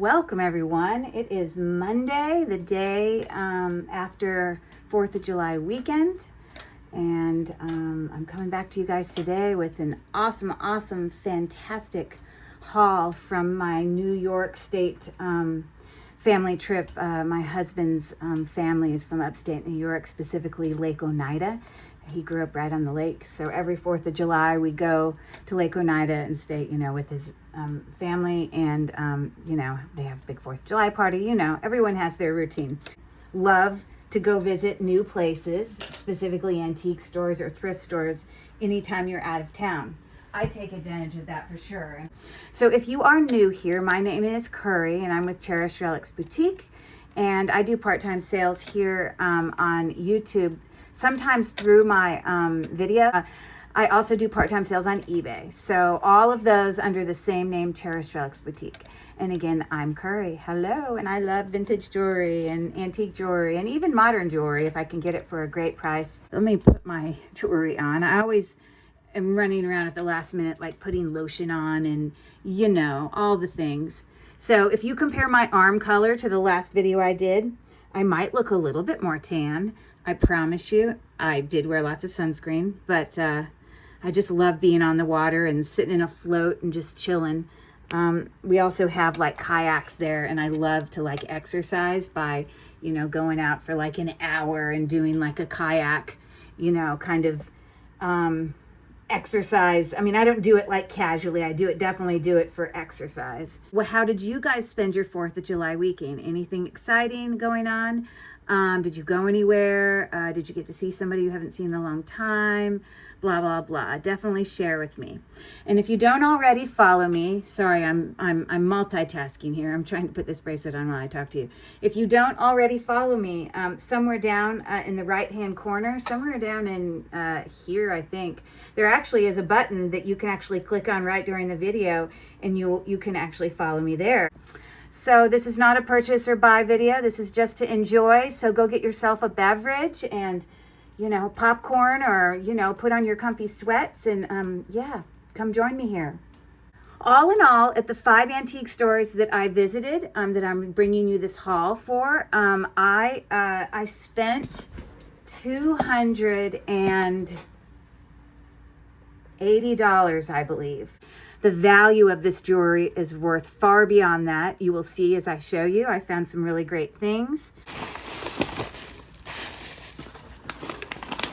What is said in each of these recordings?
Welcome everyone. It is Monday, the day after 4th of July weekend. And I'm coming back to you guys today with an awesome, fantastic haul from my New York State family trip. My husband's family is from upstate New York, specifically Lake Oneida. He grew up right on the lake. So every 4th of July, we go to Lake Oneida and stay, with his family. And, they have a big 4th of July party. Everyone has their routine. Love to go visit new places, specifically antique stores or thrift stores, anytime you're out of town. I take advantage of that for sure. So if you are new here, my name is Curry and I'm with Cherished Relics Boutique. And I do part-time sales here on YouTube, sometimes through my video. I also do part-time sales on eBay. So all of those under the same name, Cherished Relics Boutique. And again, I'm Curry. Hello, and I love vintage jewelry and antique jewelry and even modern jewelry if I can get it for a great price. Let me put my jewelry on. I always am running around at the last minute, like putting lotion on and, all the things. So if you compare my arm color to the last video I did, I might look a little bit more tan. I promise you. I did wear lots of sunscreen, but I just love being on the water and sitting in a float and just chilling. We also have like kayaks there, and I love to like exercise by, going out for like an hour and doing like a kayak, kind of exercise. I mean, I don't do it like casually. I definitely do it for exercise. Well, how did you guys spend your 4th of July weekend? Anything exciting going on? Did you go anywhere? Did you get to see somebody you haven't seen in a long time? Blah, blah, blah. Definitely share with me. And if you don't already follow me, sorry, I'm multitasking here. I'm trying to put this bracelet on while I talk to you. If you don't already follow me, somewhere down in the right-hand corner, somewhere down in here, I think, there actually is a button that you can actually click on right during the video, and you can actually follow me there. So this is not a purchase or buy video. This is just to enjoy. So go get yourself a beverage and, popcorn or, put on your comfy sweats and, come join me here. All in all, at the 5 antique stores that I visited, that I'm bringing you this haul for, I spent $280, I believe. The value of this jewelry is worth far beyond that. You will see as I show you. I found some really great things.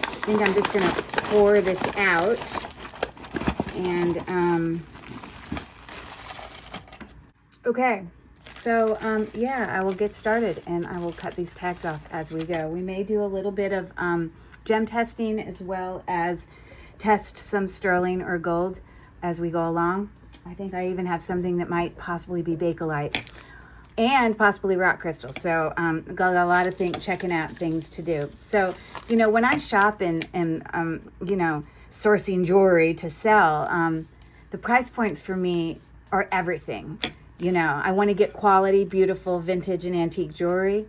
I think I'm just gonna pour this out and okay. So I will get started and I will cut these tags off as we go. We may do a little bit of gem testing as well as test some sterling or gold as we go along. I think I even have something that might possibly be Bakelite and possibly rock crystal. So got a lot of checking out things to do. So, when I shop and sourcing jewelry to sell, the price points for me are everything. I want to get quality, beautiful, vintage and antique jewelry.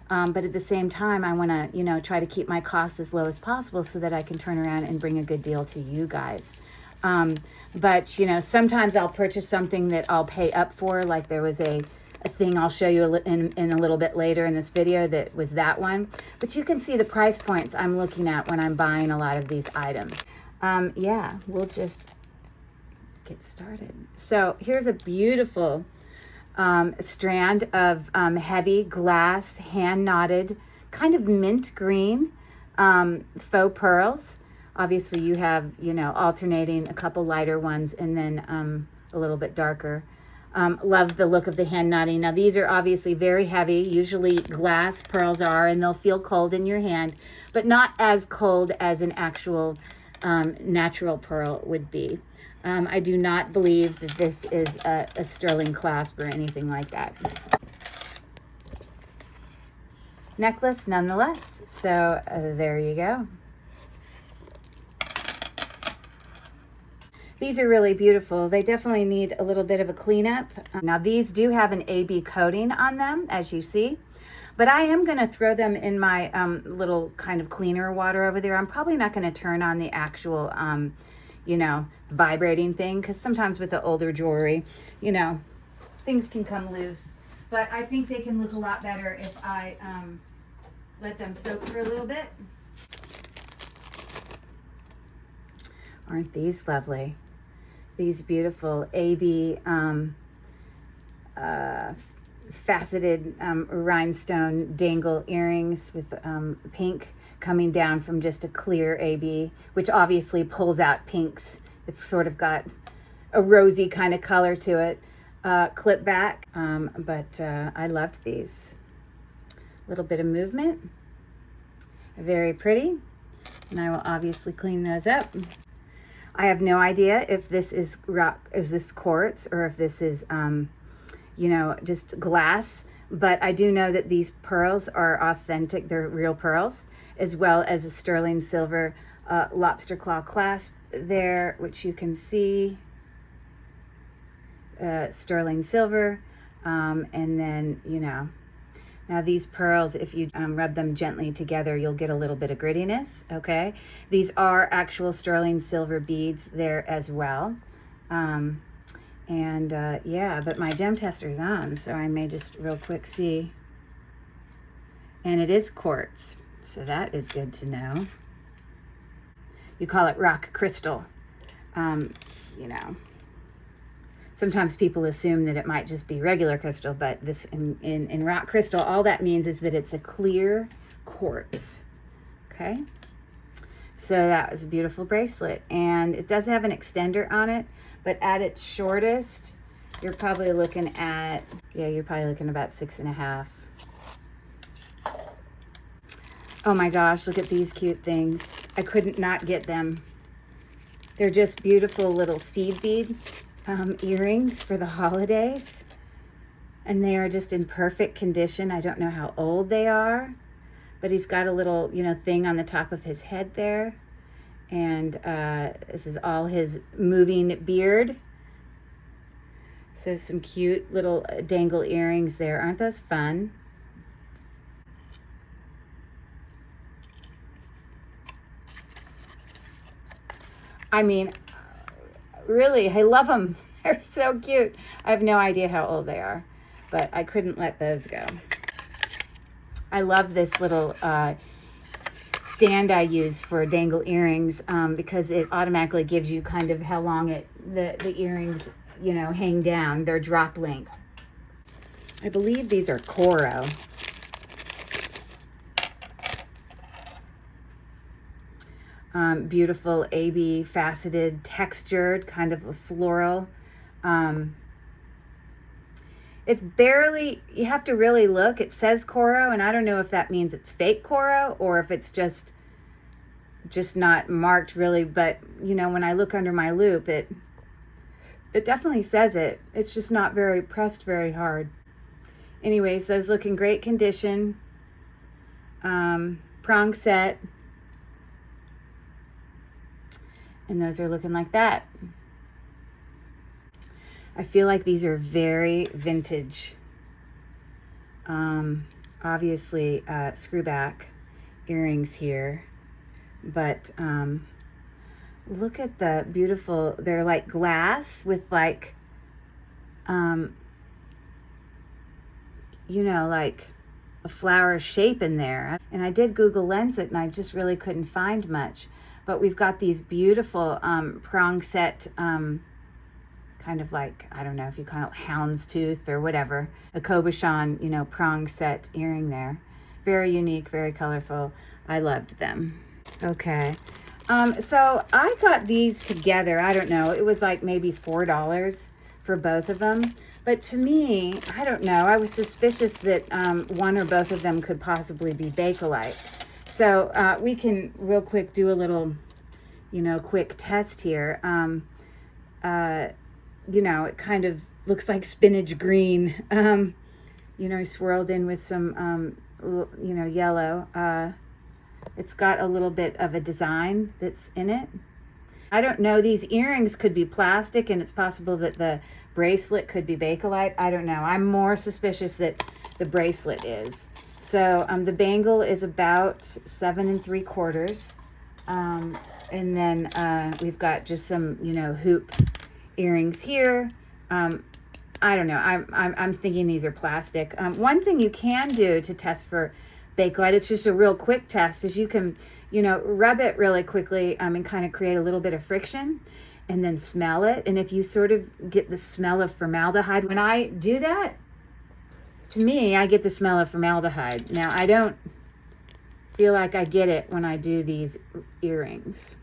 But at the same time, I want to, try to keep my costs as low as possible so that I can turn around and bring a good deal to you guys. But sometimes I'll purchase something that I'll pay up for. Like there was a thing I'll show you in a little bit later in this video that was that one. But you can see the price points I'm looking at when I'm buying a lot of these items. We'll just get started. So here's a beautiful strand of heavy glass, hand knotted, kind of mint green faux pearls. Obviously you have, alternating a couple lighter ones and then a little bit darker. Love the look of the hand knotting. Now these are obviously very heavy. Usually glass pearls are, and they'll feel cold in your hand, but not as cold as an actual natural pearl would be. I do not believe that this is a sterling clasp or anything like that. Necklace nonetheless. So there you go. These are really beautiful. They definitely need a little bit of a cleanup. Now these do have an AB coating on them, as you see, but I am gonna throw them in my little kind of cleaner water over there. I'm probably not gonna turn on the actual, vibrating thing, because sometimes with the older jewelry, things can come loose. but I think they can look a lot better if I let them soak for a little bit. Aren't these lovely? These beautiful AB faceted rhinestone dangle earrings with pink coming down from just a clear AB, which obviously pulls out pinks. It's sort of got a rosy kind of color to it. Clip back, but I loved these. A little bit of movement. Very pretty. And I will obviously clean those up. I have no idea if this is quartz or if this is, you know, just glass, but I do know that these pearls are authentic. They're real pearls, as well as a sterling silver lobster claw clasp there, which you can see. Sterling silver, and then, you know, now these pearls, if you rub them gently together, you'll get a little bit of grittiness, okay? These are actual sterling silver beads there as well. Yeah, but my gem tester's on, so I may just real quick see. And it is quartz, so that is good to know. You call it rock crystal, you know. Sometimes people assume that it might just be regular crystal, but this in rock crystal, all that means is that it's a clear quartz, okay? So that was a beautiful bracelet, and it does have an extender on it, but at its shortest, you're probably looking at, yeah, you're probably looking about 6.5. Oh my gosh, look at these cute things. I couldn't not get them. They're just beautiful little seed bead earrings for the holidays, and they are just in perfect condition. I don't know how old they are, but he's got a little, you know, thing on the top of his head there, and this is all his moving beard. So some cute little dangle earrings there. Aren't those fun? I mean, really, I love them. They're so cute. I have no idea how old they are, but I couldn't let those go. I love this little stand I use for dangle earrings because it automatically gives you kind of how long the earrings, you know, hang down. They're drop length. I believe these are Coro. Beautiful AB faceted, textured, kind of a floral. It barely, you have to really look. It says Coro, and I don't know if that means it's fake Coro or if it's just not marked really. But, you know, when I look under my loop, it definitely says it. It's just not very pressed very hard. Anyways, those look in great condition. Prong set. And those are looking like that. I feel like these are very vintage. Obviously, screwback earrings here. But look at the beautiful, they're like glass with like, you know, like a flower shape in there. And I did Google Lens it, and I just really couldn't find much. But we've got these beautiful prong set, kind of like, I don't know if you call it houndstooth or whatever, a cabochon, you know, prong set earring there. Very unique, very colorful. I loved them. Okay. So I got these together. I don't know. It was like maybe $4 for both of them. But to me, I don't know. I was suspicious that one or both of them could possibly be Bakelite. So we can real quick do a little, you know, quick test here. You know, it kind of looks like spinach green, you know, swirled in with some, you know, yellow. It's got a little bit of a design that's in it. I don't know. These earrings could be plastic, and it's possible that the bracelet could be Bakelite. I don't know. I'm more suspicious that the bracelet is. So the bangle is about 7 3/4. And then we've got just some, you know, hoop earrings here. I don't know. I'm thinking these are plastic. One thing you can do to test for Bakelite, it's just a real quick test, is you can, rub it really quickly and kind of create a little bit of friction and then smell it. And if you sort of get the smell of formaldehyde, when I do that, to me, I get the smell of formaldehyde. Now, I don't feel like I get it when I do these earrings.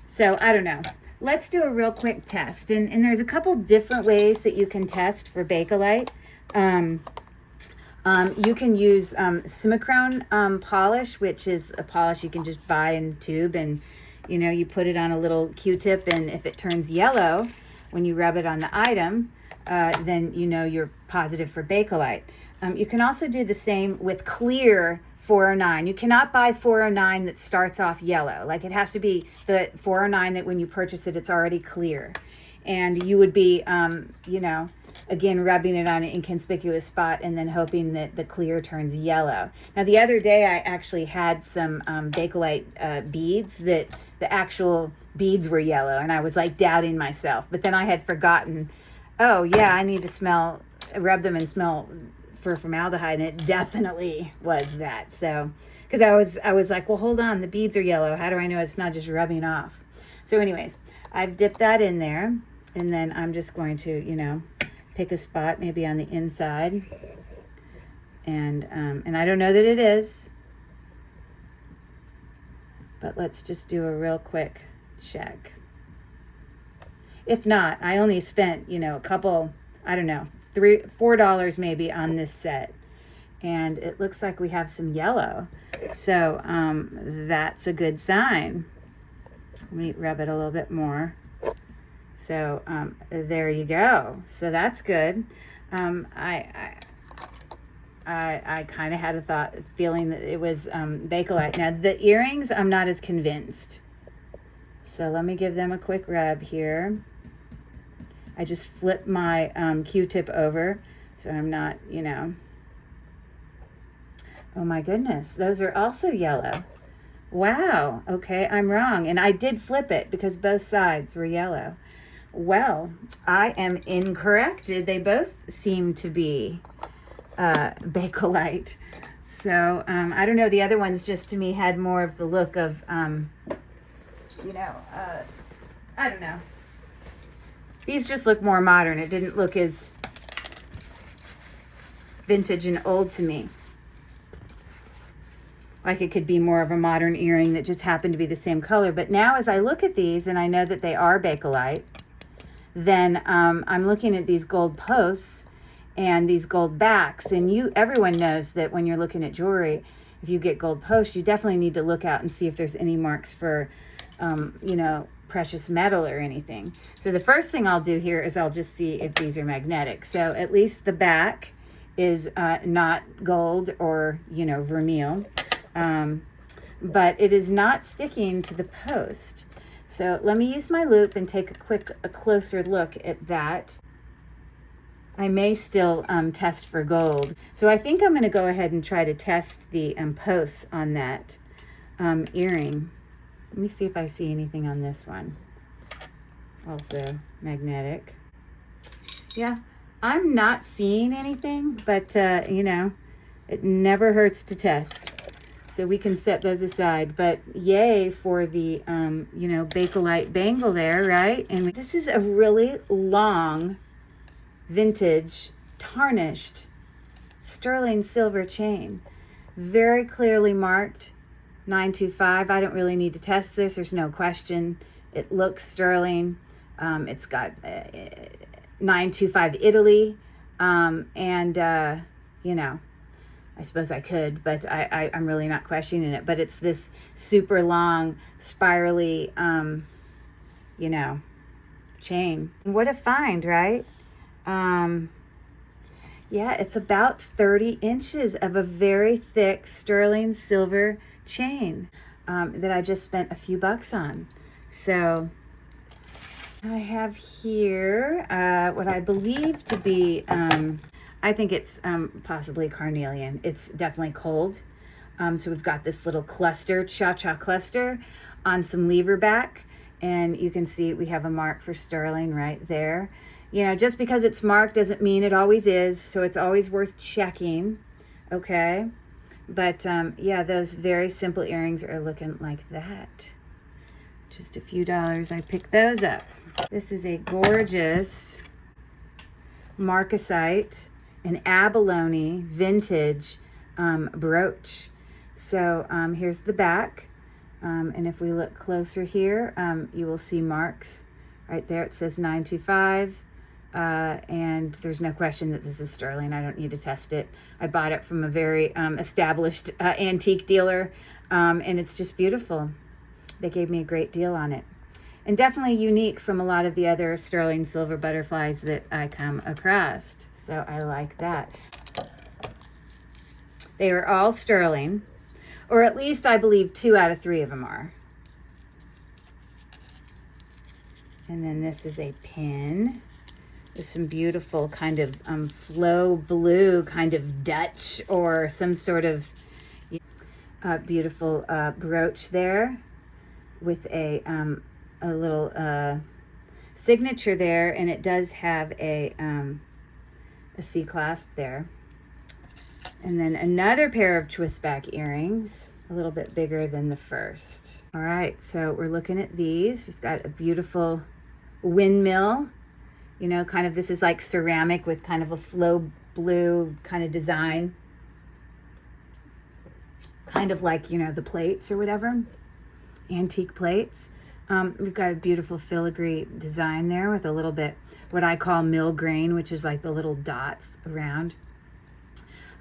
So I don't know. Let's do a real quick test. And there's a couple different ways that you can test for Bakelite. You can use Simichrone polish, which is a polish you can just buy in tube, and you put it on a little Q-tip, and if it turns yellow when you rub it on the item, then you're positive for Bakelite. You can also do the same with clear 409. You cannot buy 409 that starts off yellow. Like, it has to be the 409 that when you purchase it, it's already clear. And you would be, again, rubbing it on an inconspicuous spot and then hoping that the clear turns yellow. Now, the other day, I actually had some Bakelite beads that the actual beads were yellow, and I was like doubting myself. But then I had forgotten, oh yeah, I need to rub them and smell for formaldehyde, and it definitely was that. So, because I was like, well, hold on, the beads are yellow. How do I know it's not just rubbing off? So anyways, I've dipped that in there, and then I'm just going to, pick a spot maybe on the inside, and I don't know that it is, but let's just do a real quick check. If not, I only spent, a couple, I don't know, $4 maybe on this set, and it looks like we have some yellow, so that's a good sign. Let me rub it a little bit more. So there you go. So that's good. I kind of had a feeling that it was Bakelite. Now the earrings, I'm not as convinced. So let me give them a quick rub here. I just flipped my Q-tip over, so I'm not, Oh my goodness, those are also yellow. Wow, okay, I'm wrong. And I did flip it because both sides were yellow. Well, I am incorrect. They both seem to be Bakelite. So I don't know. The other ones just to me had more of the look of, I don't know. These just look more modern. It didn't look as vintage and old to me. Like it could be more of a modern earring that just happened to be the same color. But now as I look at these and I know that they are Bakelite, then I'm looking at these gold posts and these gold backs. And everyone knows that when you're looking at jewelry, if you get gold posts, you definitely need to look out and see if there's any marks for, precious metal or anything. So the first thing I'll do here is I'll just see if these are magnetic. So at least the back is not gold or, vermeil. But it is not sticking to the post. So let me use my loop and take a closer look at that. I may still test for gold. So I think I'm going to go ahead and try to test the posts on that earring. Let me see if I see anything on this one. Also magnetic. Yeah, I'm not seeing anything, but it never hurts to test. So we can set those aside, but yay for the, Bakelite bangle there, right? And this is a really long, vintage, tarnished, sterling silver chain. Very clearly marked, 925. I don't really need to test this. There's no question. It looks sterling. It's got 925 Italy, I suppose I could, but I'm really not questioning it. But it's this super long, spirally, chain. What a find, right? Yeah, it's about 30 inches of a very thick sterling silver chain that I just spent a few bucks on. So I have here what I believe to be... I think it's possibly carnelian. It's definitely cold. So we've got this little cluster, cha-cha cluster on some lever back. And you can see we have a mark for sterling right there. You know, just because it's marked doesn't mean it always is. So it's always worth checking. Okay. But yeah, those very simple earrings are looking like that. Just a few dollars. I picked those up. This is a gorgeous marcasite and abalone vintage brooch. So here's the back. And if we look closer here, you will see marks right there. It says 925. And there's no question that this is sterling. I don't need to test it. I bought it from a very established antique dealer, and it's just beautiful. They gave me a great deal on it. And definitely unique from a lot of the other sterling silver butterflies that I come across. So I like that. They are all sterling, or at least I believe 2 out of 3 of them are. And then this is a pin. There's some beautiful kind of flow blue, kind of Dutch or some sort of beautiful brooch there with a little signature there, and it does have a C clasp there. And then another pair of twist back earrings, a little bit bigger than the first. All right, so we're looking at these. We've got a beautiful windmill. You know, kind of, this is like ceramic with kind of a flow blue kind of design. Kind of like, you know, the plates or whatever, antique plates. We've got a beautiful filigree design there with a little bit, what I call mill grain, which is like the little dots around.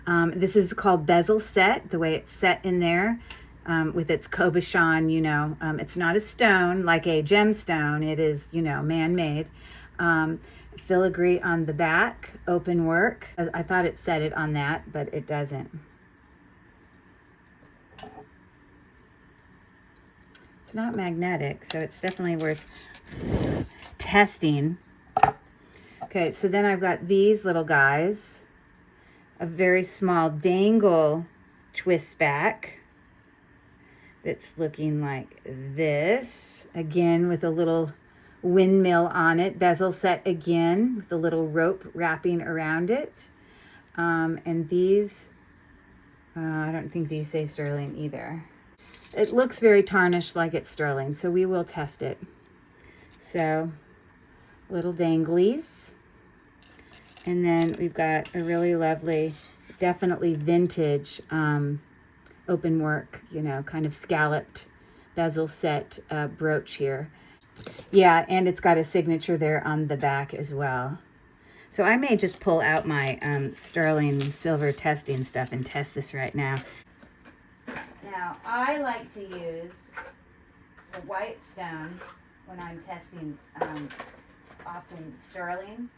This is called bezel set, the way it's set in there. With its cabochon, you know, it's not a stone like a gemstone. It is, you know, man-made. Filigree on the back, open work. I thought it said it on that, but it doesn't. It's not magnetic, so it's definitely worth testing. Okay, so then I've got these little guys. A very small dangle twist back that's looking like this. Again, with a little windmill on it, bezel set again with a little rope wrapping around it. And these, I don't think these say sterling either. It looks very tarnished like it's sterling, so we will test it. So, little danglies. And then we've got a really lovely, definitely vintage open work, you know, kind of scalloped bezel set brooch here. Yeah, and it's got a signature there on the back as well. So I may just pull out my sterling silver testing stuff and test this right now. Now, I like to use the white stone when I'm testing often sterling.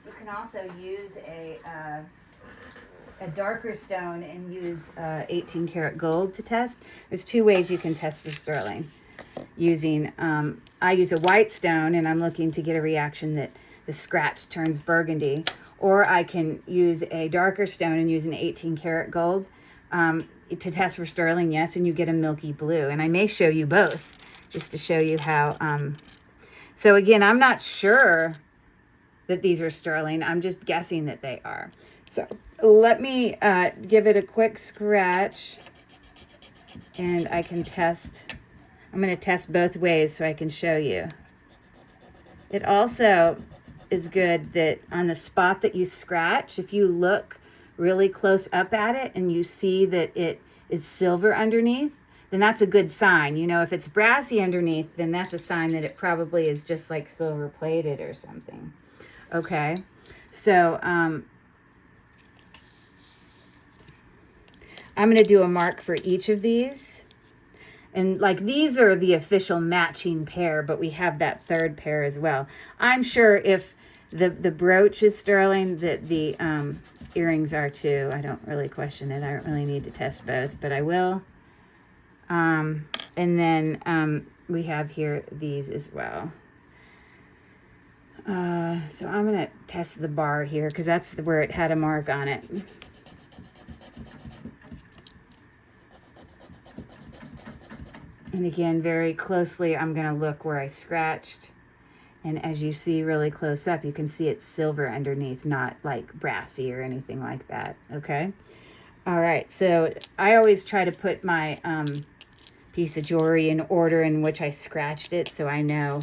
You can also use a darker stone and use 18 karat gold to test. There's 2 ways you can test for sterling. Using, I use a white stone and I'm looking to get a reaction that the scratch turns burgundy. Or I can use a darker stone and use an 18 karat gold to test for sterling, yes, and you get a milky blue. And I may show you both just to show you how. So again, I'm not sure that these are sterling. I'm just guessing that they are. So let me give it a quick scratch and I can test. I'm going to test both ways so I can show you. It also is good that on the spot that you scratch, if you look really close up at it and you see that it is silver underneath, then that's a good sign. You know, if it's brassy underneath, then that's a sign that it probably is just like silver plated or something. Okay, so I'm going to do a mark for each of these. And like these are the official matching pair, but we have that third pair as well. I'm sure if the brooch is sterling, that the earrings are too. I don't really question it. I don't really need to test both, but I will. And then we have here these as well. So I'm going to test the bar here because that's where it had a mark on it. And again, very closely, I'm going to look where I scratched. And as you see really close up, you can see it's silver underneath, not like brassy or anything like that, okay? All right, so I always try to put my piece of jewelry in order in which I scratched it so I know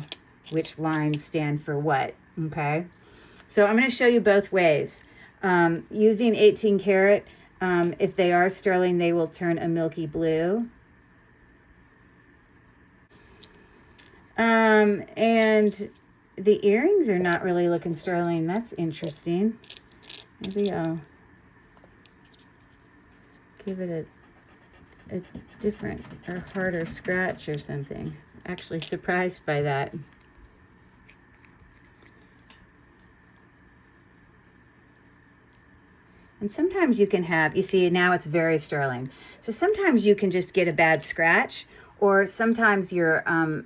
which lines stand for what, okay? So I'm going to show you both ways. Using 18 karat, if they are sterling, they will turn a milky blue. And the earrings are not really looking sterling. That's interesting. Maybe I'll give it a different or harder scratch or something. Actually surprised by that. And sometimes you can have, you see now it's very sterling. So sometimes you can just get a bad scratch, or sometimes your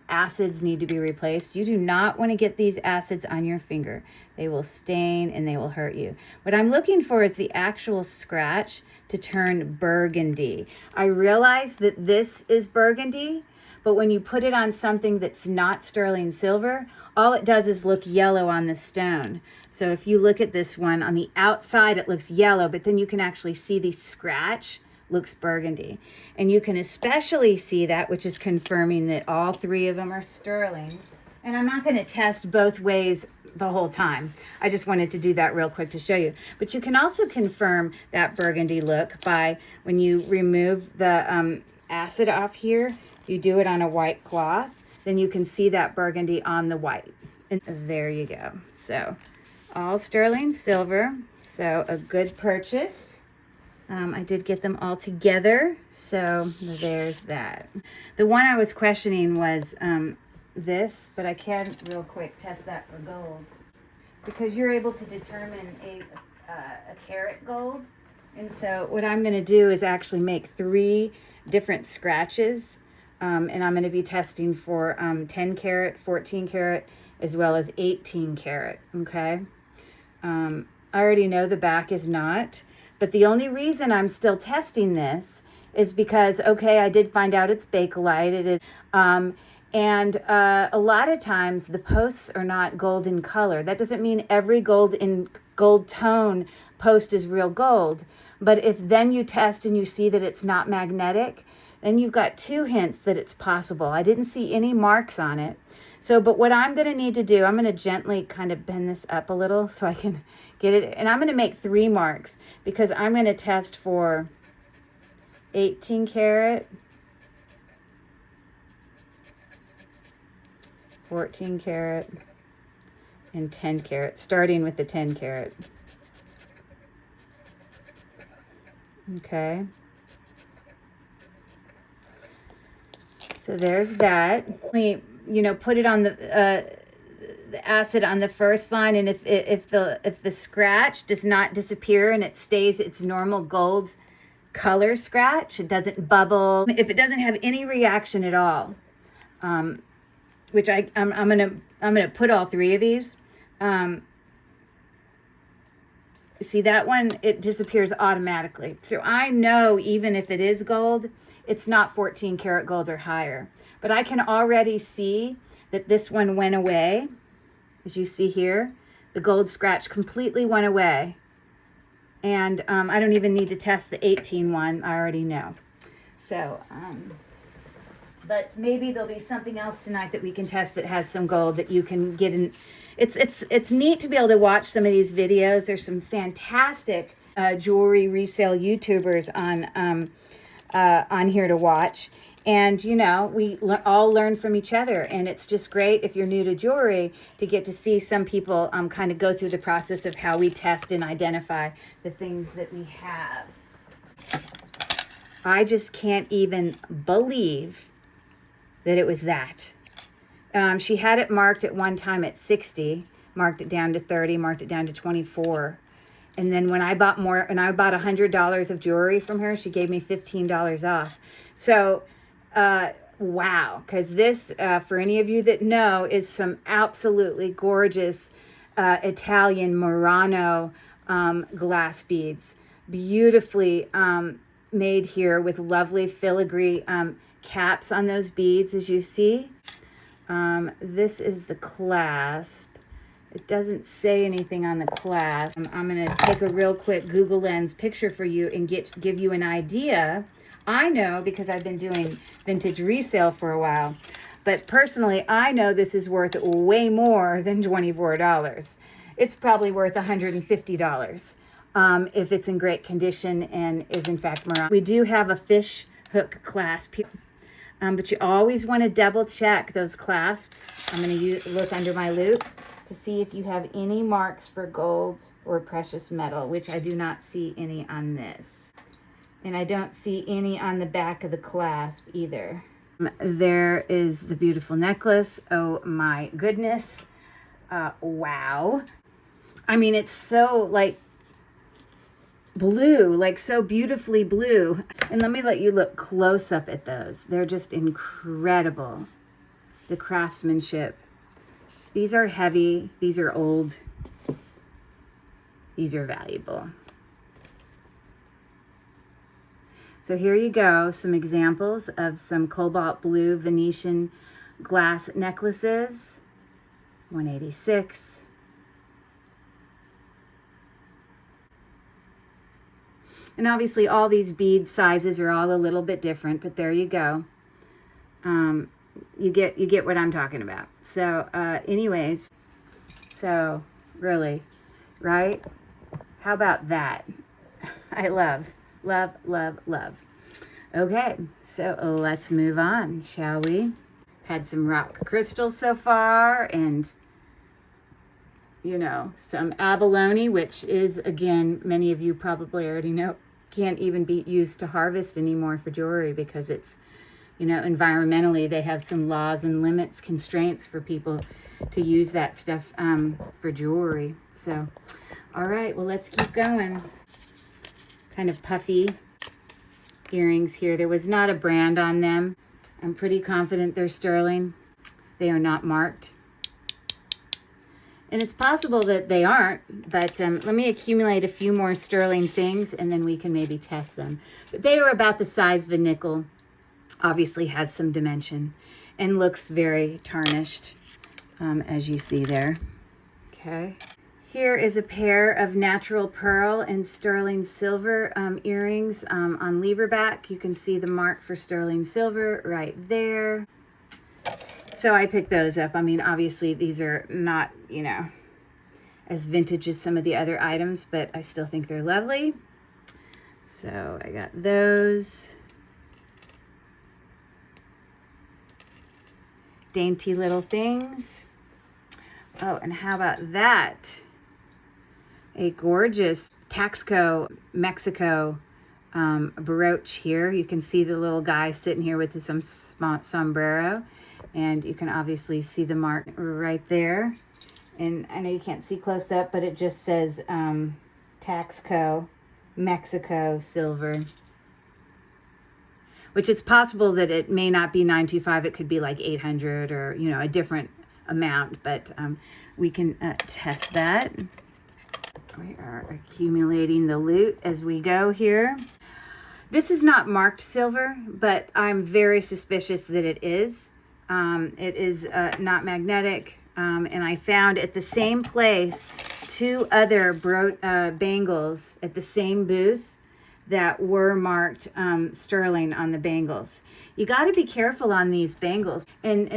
acids need to be replaced. You do not want to get these acids on your finger. They will stain and they will hurt you. What I'm looking for is the actual scratch to turn burgundy. I realize that this is burgundy, but when you put it on something that's not sterling silver, all it does is look yellow on the stone. So if you look at this one, on the outside it looks yellow, but then you can actually see the scratch looks burgundy. And you can especially see that, which is confirming that all three of them are sterling. And I'm not going to test both ways the whole time. I just wanted to do that real quick to show you. But you can also confirm that burgundy look by when you remove the acid off here, you do it on a white cloth, then you can see that burgundy on the white. And there you go. So all sterling silver. So a good purchase. I did get them all together, so there's that. The one I was questioning was this, but I can real quick test that for gold, because you're able to determine a carat gold. And so what I'm going to do is actually make 3 different scratches, and I'm going to be testing for 10 karat, 14 karat, as well as 18 karat, okay? I already know the back is not. But the only reason I'm still testing this is because, okay, I did find out it's Bakelite. It is, and a lot of times the posts are not gold in color. That doesn't mean every gold tone post is real gold. But if then you test and you see that it's not magnetic, then you've got 2 hints that it's possible. I didn't see any marks on it. So, but what I'm going to need to do, I'm going to gently kind of bend this up a little so I can get it. And I'm going to make 3 marks because I'm going to test for 18 karat, 14 karat, and 10 karat, starting with the 10 karat. Okay. So there's that. You know, put it on the acid on the first line, and if the scratch does not disappear and it stays its normal gold color scratch, it doesn't bubble, if it doesn't have any reaction at all, which I'm gonna put all 3 of these. See that one, it disappears automatically. So I know even if it is gold, it's not 14 karat gold or higher. But I can already see that this one went away. As you see here, the gold scratch completely went away. And I don't even need to test the 18 one. I already know. So, but maybe there'll be something else tonight that we can test that has some gold that you can get in. It's neat to be able to watch some of these videos. There's some fantastic jewelry resale YouTubers on here to watch. And, you know, we all learn from each other. And it's just great if you're new to jewelry to get to see some people kind of go through the process of how we test and identify the things that we have. I just can't even believe that it was that. She had it marked at one time at 60, marked it down to 30, marked it down to 24. And then when I bought more, and I bought $100 of jewelry from her, she gave me $15 off. So, wow, because this, for any of you that know, is some absolutely gorgeous Italian Murano glass beads. Beautifully made here with lovely filigree caps on those beads, as you see. This is the clasp. It doesn't say anything on the clasp. I'm going to take a real quick Google Lens picture for you and give you an idea. I know because I've been doing vintage resale for a while. But personally, I know this is worth way more than $24. It's probably worth $150 if it's in great condition and is in fact Murano. We do have a fish hook clasp here. But you always want to double check those clasps. I'm going to look under my loupe to see if you have any marks for gold or precious metal, which I do not see any on this. And I don't see any on the back of the clasp either. There is the beautiful necklace. Oh my goodness. Wow. I mean, it's so like blue, like so beautifully blue. And let me let you look close up at those. They're just incredible. The craftsmanship. These are heavy. These are old. These are valuable. So here you go, some examples of some cobalt blue Venetian glass necklaces. 186. And obviously all these bead sizes are all a little bit different, but there you go. You get what I'm talking about. So anyways, so really, right? How about that? I love. Okay, so let's move on, shall we? Had some rock crystals so far, and you know, some abalone, which is, again, many of you probably already know, can't even be used to harvest anymore for jewelry because it's, you know, environmentally they have some laws and limits, constraints for people to use that stuff for jewelry. So all right, well, let's keep going. Kind of puffy earrings here. There was not a brand on them. I'm pretty confident they're sterling. They are not marked. And it's possible that they aren't, but let me accumulate a few more sterling things and then we can maybe test them. But they are about the size of a nickel. Obviously has some dimension and looks very tarnished, as you see there. Okay. Here is a pair of natural pearl and sterling silver earrings on lever back. You can see the mark for sterling silver right there. So I picked those up. I mean, obviously these are not, you know, as vintage as some of the other items, but I still think they're lovely. So I got those. Dainty little things. Oh, and how about that? A gorgeous Taxco Mexico brooch here. You can see the little guy sitting here with his sombrero, and you can obviously see the mark right there. And I know you can't see close up, but it just says Taxco Mexico silver, which it's possible that it may not be 925. It could be like 800 or, you know, a different amount, but we can test that. We are accumulating the loot as we go here. This is not marked silver, but I'm very suspicious that it is. It is not magnetic, and I found at the same place 2 other bangles at the same booth that were marked sterling on the bangles. You got to be careful on these bangles, and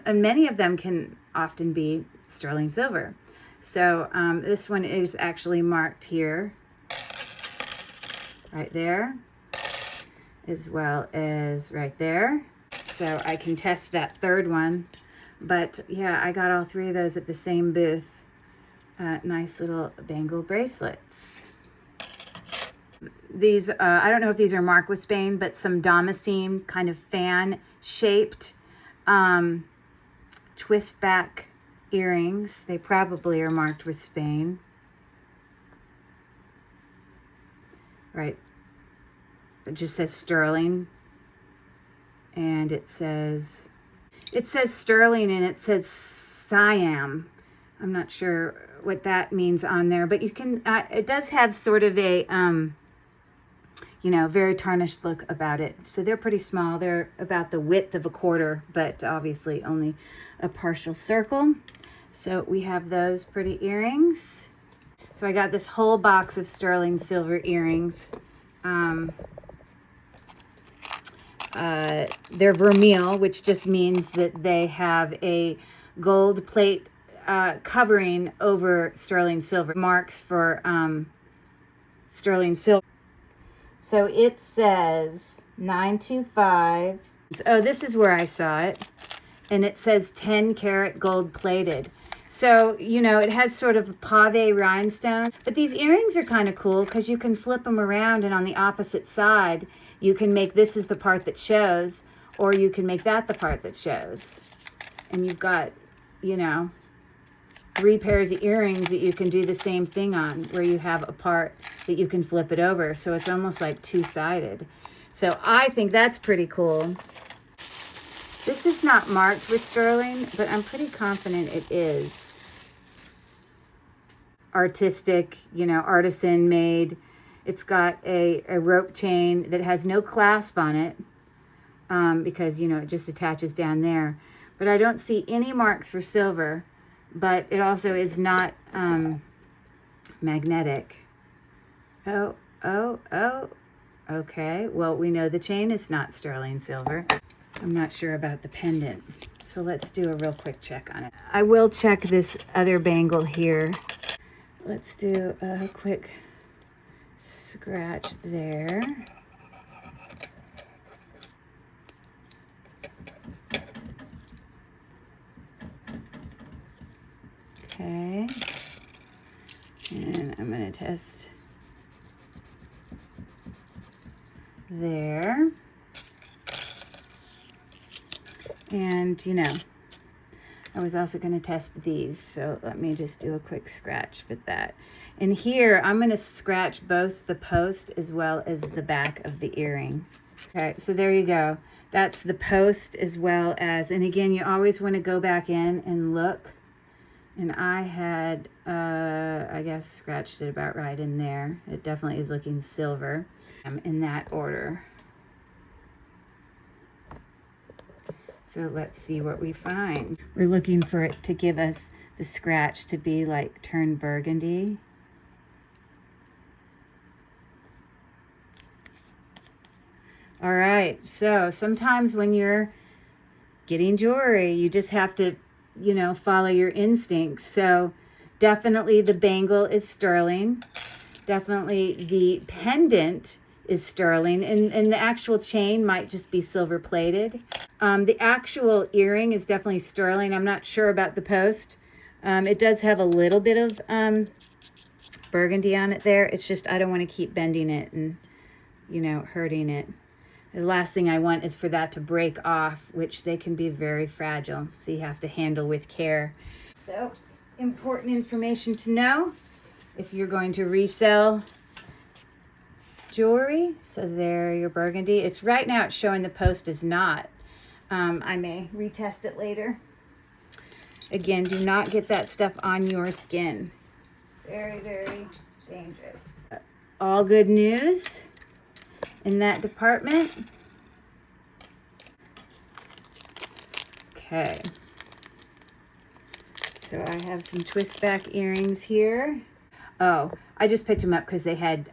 many of them can often be sterling silver. So this one is actually marked here, right there, as well as right there. So I can test that third one. But yeah, I got all 3 of those at the same booth. Nice little bangle bracelets. These, I don't know if these are marked with Spain, but some damascene kind of fan-shaped twist back earrings. They probably are marked with Spain. Right. It just says sterling. And it says sterling, and it says Siam. I'm not sure what that means on there, but you can, it does have sort of a, you know, very tarnished look about it. So they're pretty small. They're about the width of a quarter, but obviously only a partial circle. So we have those pretty earrings. So I got this whole box of sterling silver earrings. They're vermeil, which just means that they have a gold plate covering over sterling silver, marks for sterling silver. So it says 925. Oh, this is where I saw it. And it says 10 karat gold plated. So, you know, it has sort of a pave rhinestone. But these earrings are kind of cool because you can flip them around, and on the opposite side, you can make this is the part that shows, or you can make that the part that shows. And you've got, you know, 3 pairs of earrings that you can do the same thing on, where you have a part that you can flip it over. So it's almost like two-sided. So I think that's pretty cool. This is not marked with sterling, but I'm pretty confident it is. Artistic, you know, artisan made. It's got a rope chain that has no clasp on it because, you know, it just attaches down there. But I don't see any marks for silver, but it also is not magnetic. Oh, okay. Well, we know the chain is not sterling silver. I'm not sure about the pendant, so let's do a real quick check on it. I will check this other bangle here. Let's do a quick scratch there. Okay. And I'm going to test there. And, you know, I was also going to test these, so let me just do a quick scratch with that. And here, I'm going to scratch both the post as well as the back of the earring. Okay, so there you go. That's the post as well as, and again, you always want to go back in and look. And I had, I guess, scratched it about right in there. It definitely is looking silver in that order. So let's see what we find. We're looking for it to give us the scratch to be like turned burgundy. All right, so sometimes when you're getting jewelry, you just have to, you know, follow your instincts. So definitely the bangle is sterling. Definitely the pendant is sterling, and the actual chain might just be silver plated. The actual earring is definitely sterling. I'm not sure about the post. It does have a little bit of burgundy on it there. It's just I don't want to keep bending it and, you know, hurting it. The last thing I want is for that to break off, which they can be very fragile. So you have to handle with care. So important information to know if you're going to resell jewelry. So there, your burgundy. It's right now it's showing the post is not. I may retest it later. Again, do not get that stuff on your skin. Very, very dangerous. All good news in that department. Okay. So I have some twist back earrings here. Oh, I just picked them up because they had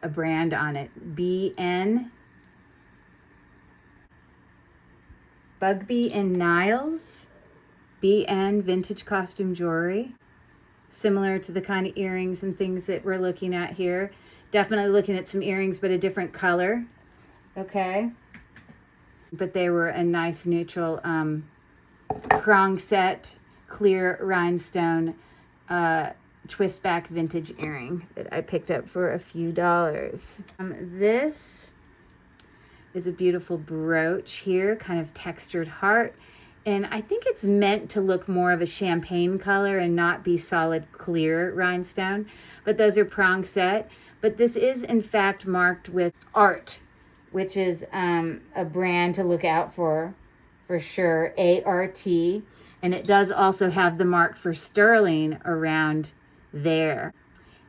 a brand on it. BN. Bugbee and Niles. BN Vintage Costume Jewelry. Similar to the kind of earrings and things that we're looking at here. Definitely looking at some earrings, but a different color. Okay. But they were a nice neutral prong set, clear rhinestone twist back vintage earring that I picked up for a few dollars. This is a beautiful brooch here, kind of textured heart. And I think it's meant to look more of a champagne color and not be solid clear rhinestone. But those are prong set. But this is in fact marked with ART, which is a brand to look out for sure, ART. And it does also have the mark for sterling around there.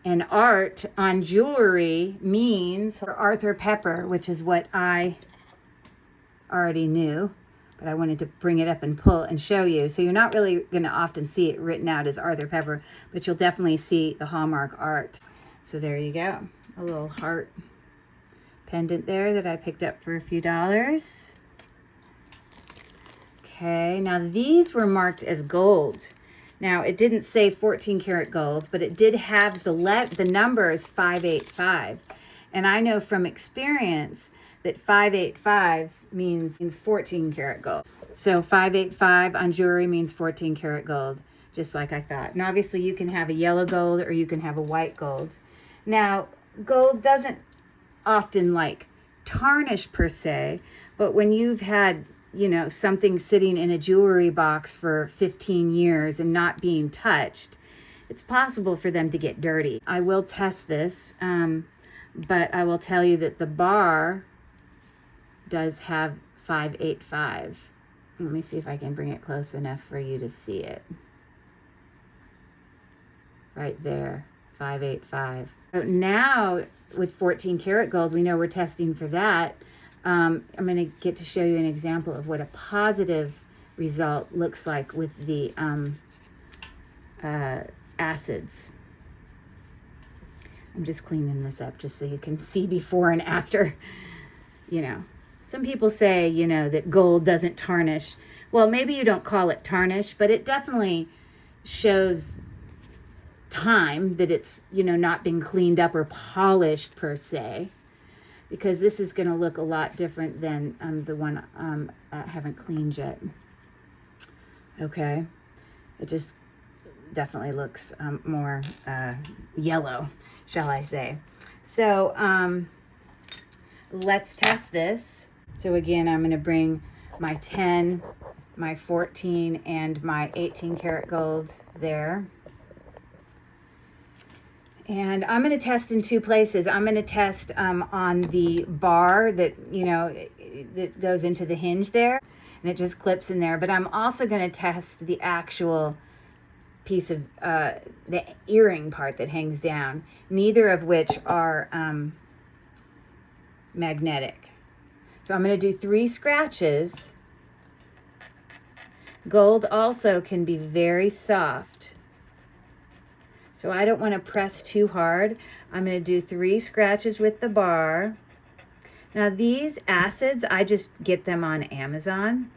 And art on jewelry means Arthur Pepper, which is what I already knew, but I wanted to bring it up and pull and show you. So you're not really going to often see it written out as Arthur Pepper, but you'll definitely see the hallmark art. So there you go. A little heart pendant there that I picked up for a few dollars. Okay, now these were marked as gold. Now it didn't say 14 karat gold, but it did have the numbers 585. And I know from experience that 585 means in 14 karat gold. So 585 on jewelry means 14 karat gold, just like I thought. And obviously you can have a yellow gold or you can have a white gold. Now, gold doesn't often like tarnish per se, but when you've had, you know, something sitting in a jewelry box for 15 years and not being touched, it's possible for them to get dirty. I will test this, but I will tell you that the bar does have 585. Let me see if I can bring it close enough for you to see it. Right there, 585. So now with 14 karat gold, we know we're testing for that. I'm going to get to show you an example of what a positive result looks like with the acids. I'm just cleaning this up just so you can see before and after. You know, some people say, you know, that gold doesn't tarnish. Well, maybe you don't call it tarnish, but it definitely shows time that it's, you know, not been cleaned up or polished per se, because this is going to look a lot different than the one I haven't cleaned yet. Okay, it just definitely looks more yellow, shall I say. So let's test this. So again, I'm going to bring my 10, my 14, and my 18 karat gold there. And I'm going to test in two places. I'm going to test on the bar that, you know, that goes into the hinge there, and it just clips in there. But I'm also going to test the actual piece of the earring part that hangs down, neither of which are magnetic. So I'm going to do 3 scratches. Gold also can be very soft, so I don't want to press too hard. I'm going to do 3 scratches with the bar. Now these acids, I just get them on Amazon.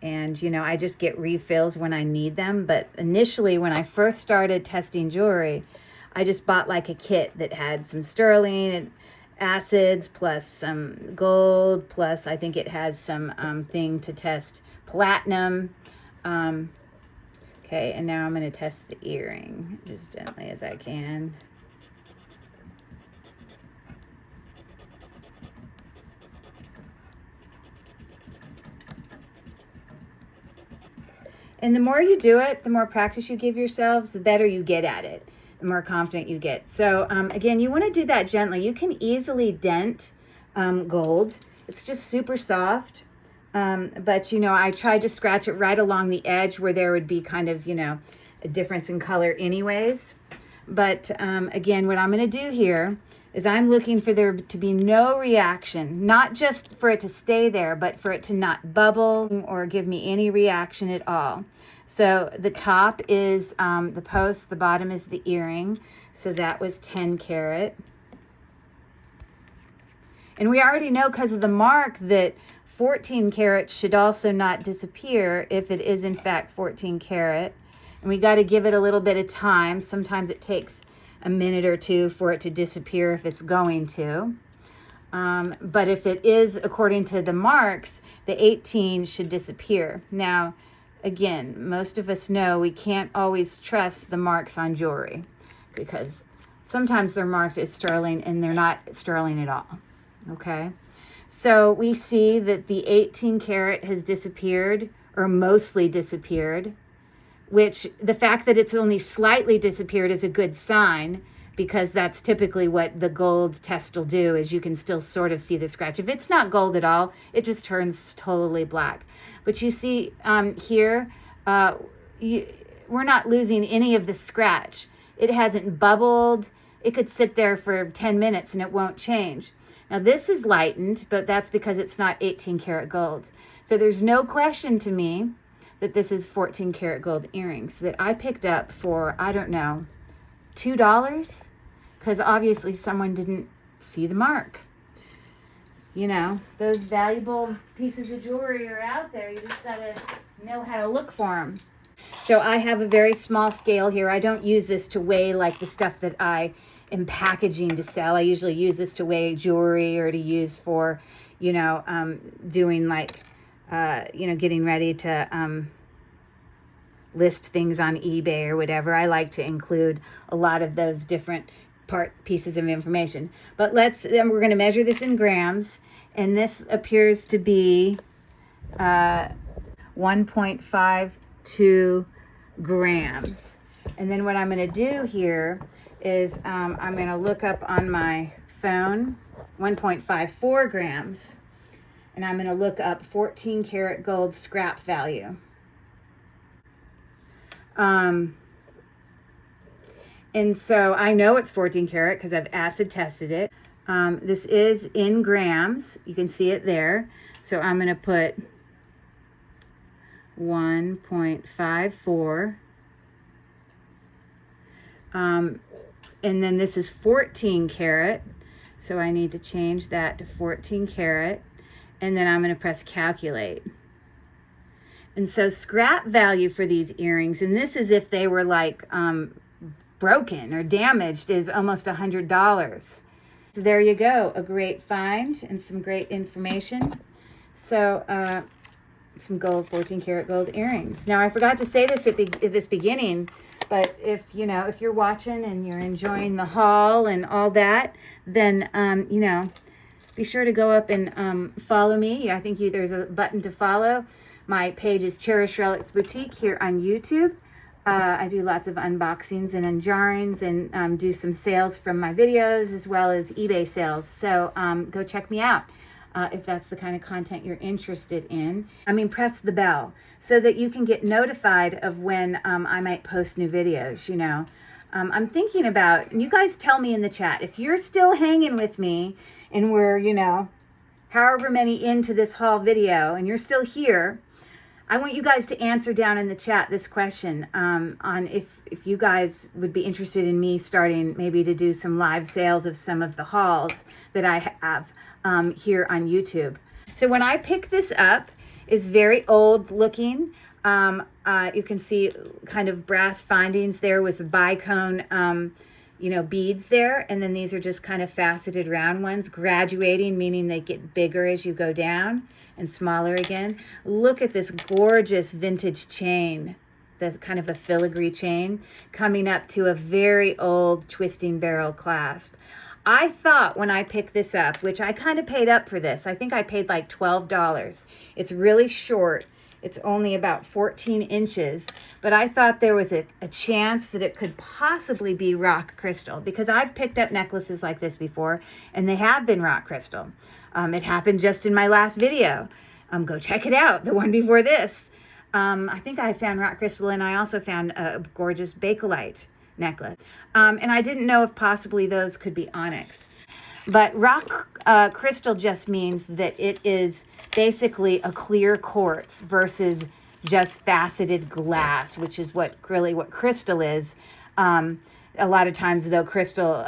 And, you know, I just get refills when I need them. But initially, when I first started testing jewelry, I just bought like a kit that had some sterling and acids plus some gold, plus I think it has some thing to test platinum. Okay, and now I'm going to test the earring just gently as I can. And the more you do it, the more practice you give yourselves, the better you get at it, the more confident you get. So again, you want to do that gently. You can easily dent gold. It's just super soft. But, you know, I tried to scratch it right along the edge where there would be kind of, you know, a difference in color anyways. But again, what I'm going to do here is I'm looking for there to be no reaction, not just for it to stay there, but for it to not bubble or give me any reaction at all. So the top is the post, the bottom is the earring. So that was 10 karat. And we already know because of the mark that 14 karat should also not disappear if it is in fact 14 karat. And we got to give it a little bit of time. Sometimes it takes a minute or two for it to disappear if it's going to. But if it is according to the marks, the 18 should disappear. Now, again, most of us know we can't always trust the marks on jewelry because sometimes they're marked as sterling and they're not sterling at all. Okay, so we see that the 18 karat has disappeared or mostly disappeared, which the fact that it's only slightly disappeared is a good sign because that's typically what the gold test will do, is you can still sort of see the scratch. If it's not gold at all, it just turns totally black. But you see here, we're not losing any of the scratch. It hasn't bubbled. it could sit there for 10 minutes and it won't change. Now this is lightened, but that's because it's not 18 karat gold. So there's no question to me that this is 14 karat gold earrings that I picked up for, I don't know, $2, because obviously someone didn't see the mark. You know, those valuable pieces of jewelry are out there. You just gotta know how to look for them. So I have a very small scale here. I don't use this to weigh like the stuff that I am packaging to sell. I usually use this to weigh jewelry or to use for, you know, doing like, you know, getting ready to list things on eBay or whatever. I like to include a lot of those different pieces of information. But we're going to measure this in grams, and this appears to be 1.52 grams. And then what I'm going to do here is I'm going to look up on my phone 1.54 grams, and I'm going to look up 14 karat gold scrap value. And so I know it's 14 karat because I've acid tested it. This is in grams. You can see it there. So I'm going to put 1.54. And then this is 14 karat. So I need to change that to 14 karat. And then I'm going to press calculate. And so scrap value for these earrings, and this is if they were like broken or damaged, is almost $100. So there you go, a great find and some great information. So some gold, 14 karat gold earrings. Now I forgot to say this at this beginning, but if you're watching and you're enjoying the haul and all that, then you know, be sure to go up and follow me. I think there's a button to follow. My page is Cherished Relics Boutique here on YouTube. I do lots of unboxings and unjarrings and do some sales from my videos as well as eBay sales. So go check me out if that's the kind of content you're interested in. Press the bell so that you can get notified of when I might post new videos, you know. I'm thinking about, and you guys tell me in the chat, if you're still hanging with me and we're, you know, however many into this haul video and you're still here, I want you guys to answer down in the chat this question on if you guys would be interested in me starting maybe to do some live sales of some of the hauls that I have here on YouTube. So when I pick this up, it's very old looking. You can see kind of brass findings there with the bicone you know, beads there, and then these are just kind of faceted round ones, graduating, meaning they get bigger as you go down and smaller again. Look at this gorgeous vintage chain, the kind of a filigree chain coming up to a very old twisting barrel clasp. I thought when I picked this up, which I kind of paid up for this, I think I paid like $12. It's really short. It's only about 14 inches, but I thought there was a chance that it could possibly be rock crystal, because I've picked up necklaces like this before and they have been rock crystal. It happened just in my last video. Go check it out, the one before this. I think I found rock crystal, and I also found a gorgeous Bakelite necklace. And I didn't know if possibly those could be onyx. But rock crystal just means that it is basically a clear quartz versus just faceted glass, which is what crystal is. A lot of times, though, crystal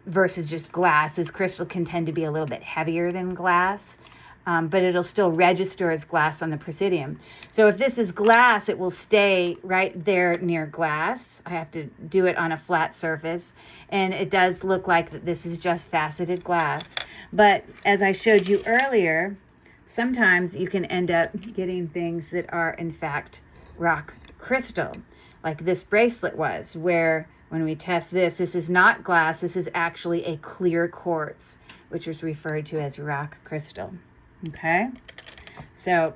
versus just glass crystal can tend to be a little bit heavier than glass. But it'll still register as glass on the Presidium. So if this is glass, it will stay right there near glass. I have to do it on a flat surface. And it does look like that this is just faceted glass. But as I showed you earlier, sometimes you can end up getting things that are, in fact, rock crystal. Like this bracelet was, where when we test this is not glass. This is actually a clear quartz, which is referred to as rock crystal. Okay, so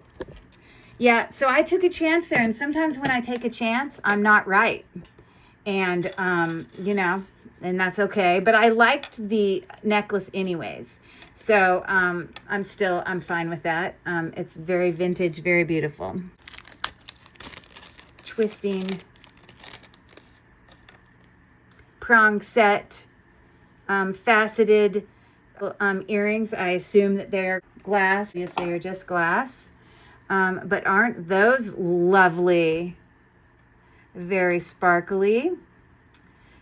yeah, so I took a chance there, and sometimes when I take a chance, I'm not right, and you know, and that's okay, but I liked the necklace anyways, so I'm fine with that. It's very vintage, very beautiful. Twisting prong set faceted earrings. I assume that they're glass. Yes, they are just glass. But aren't those lovely? Very sparkly.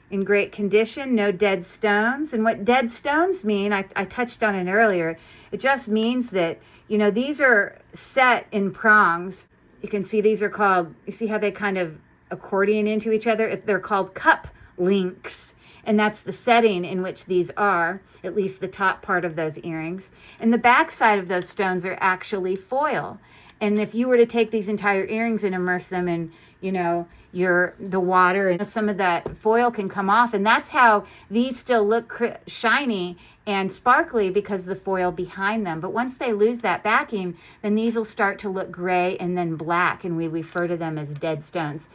In great condition, no dead stones. And what dead stones mean, I touched on it earlier. It just means that, you know, these are set in prongs. You can see these are called, you see how they kind of accordion into each other? They're called cup links. And that's the setting in which these are, at least the top part of those earrings. And the back side of those stones are actually foil. And if you were to take these entire earrings and immerse them in, you know, the water, and some of that foil can come off. And that's how these still look shiny and sparkly, because the foil behind them. But once they lose that backing, then these will start to look gray and then black, and we refer to them as dead stones.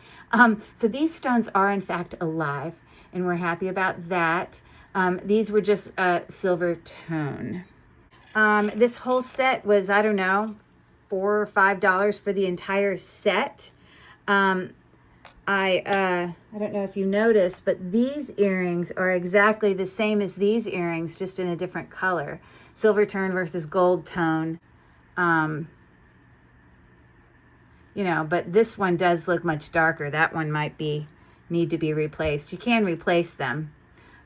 So these stones are in fact alive, and we're happy about that. These were just silver tone. This whole set was, I don't know, $4 or $5 for the entire set. I don't know if you noticed, but these earrings are exactly the same as these earrings, just in a different color. Silver tone versus gold tone. You know, but this one does look much darker. That one might need to be replaced. You can replace them.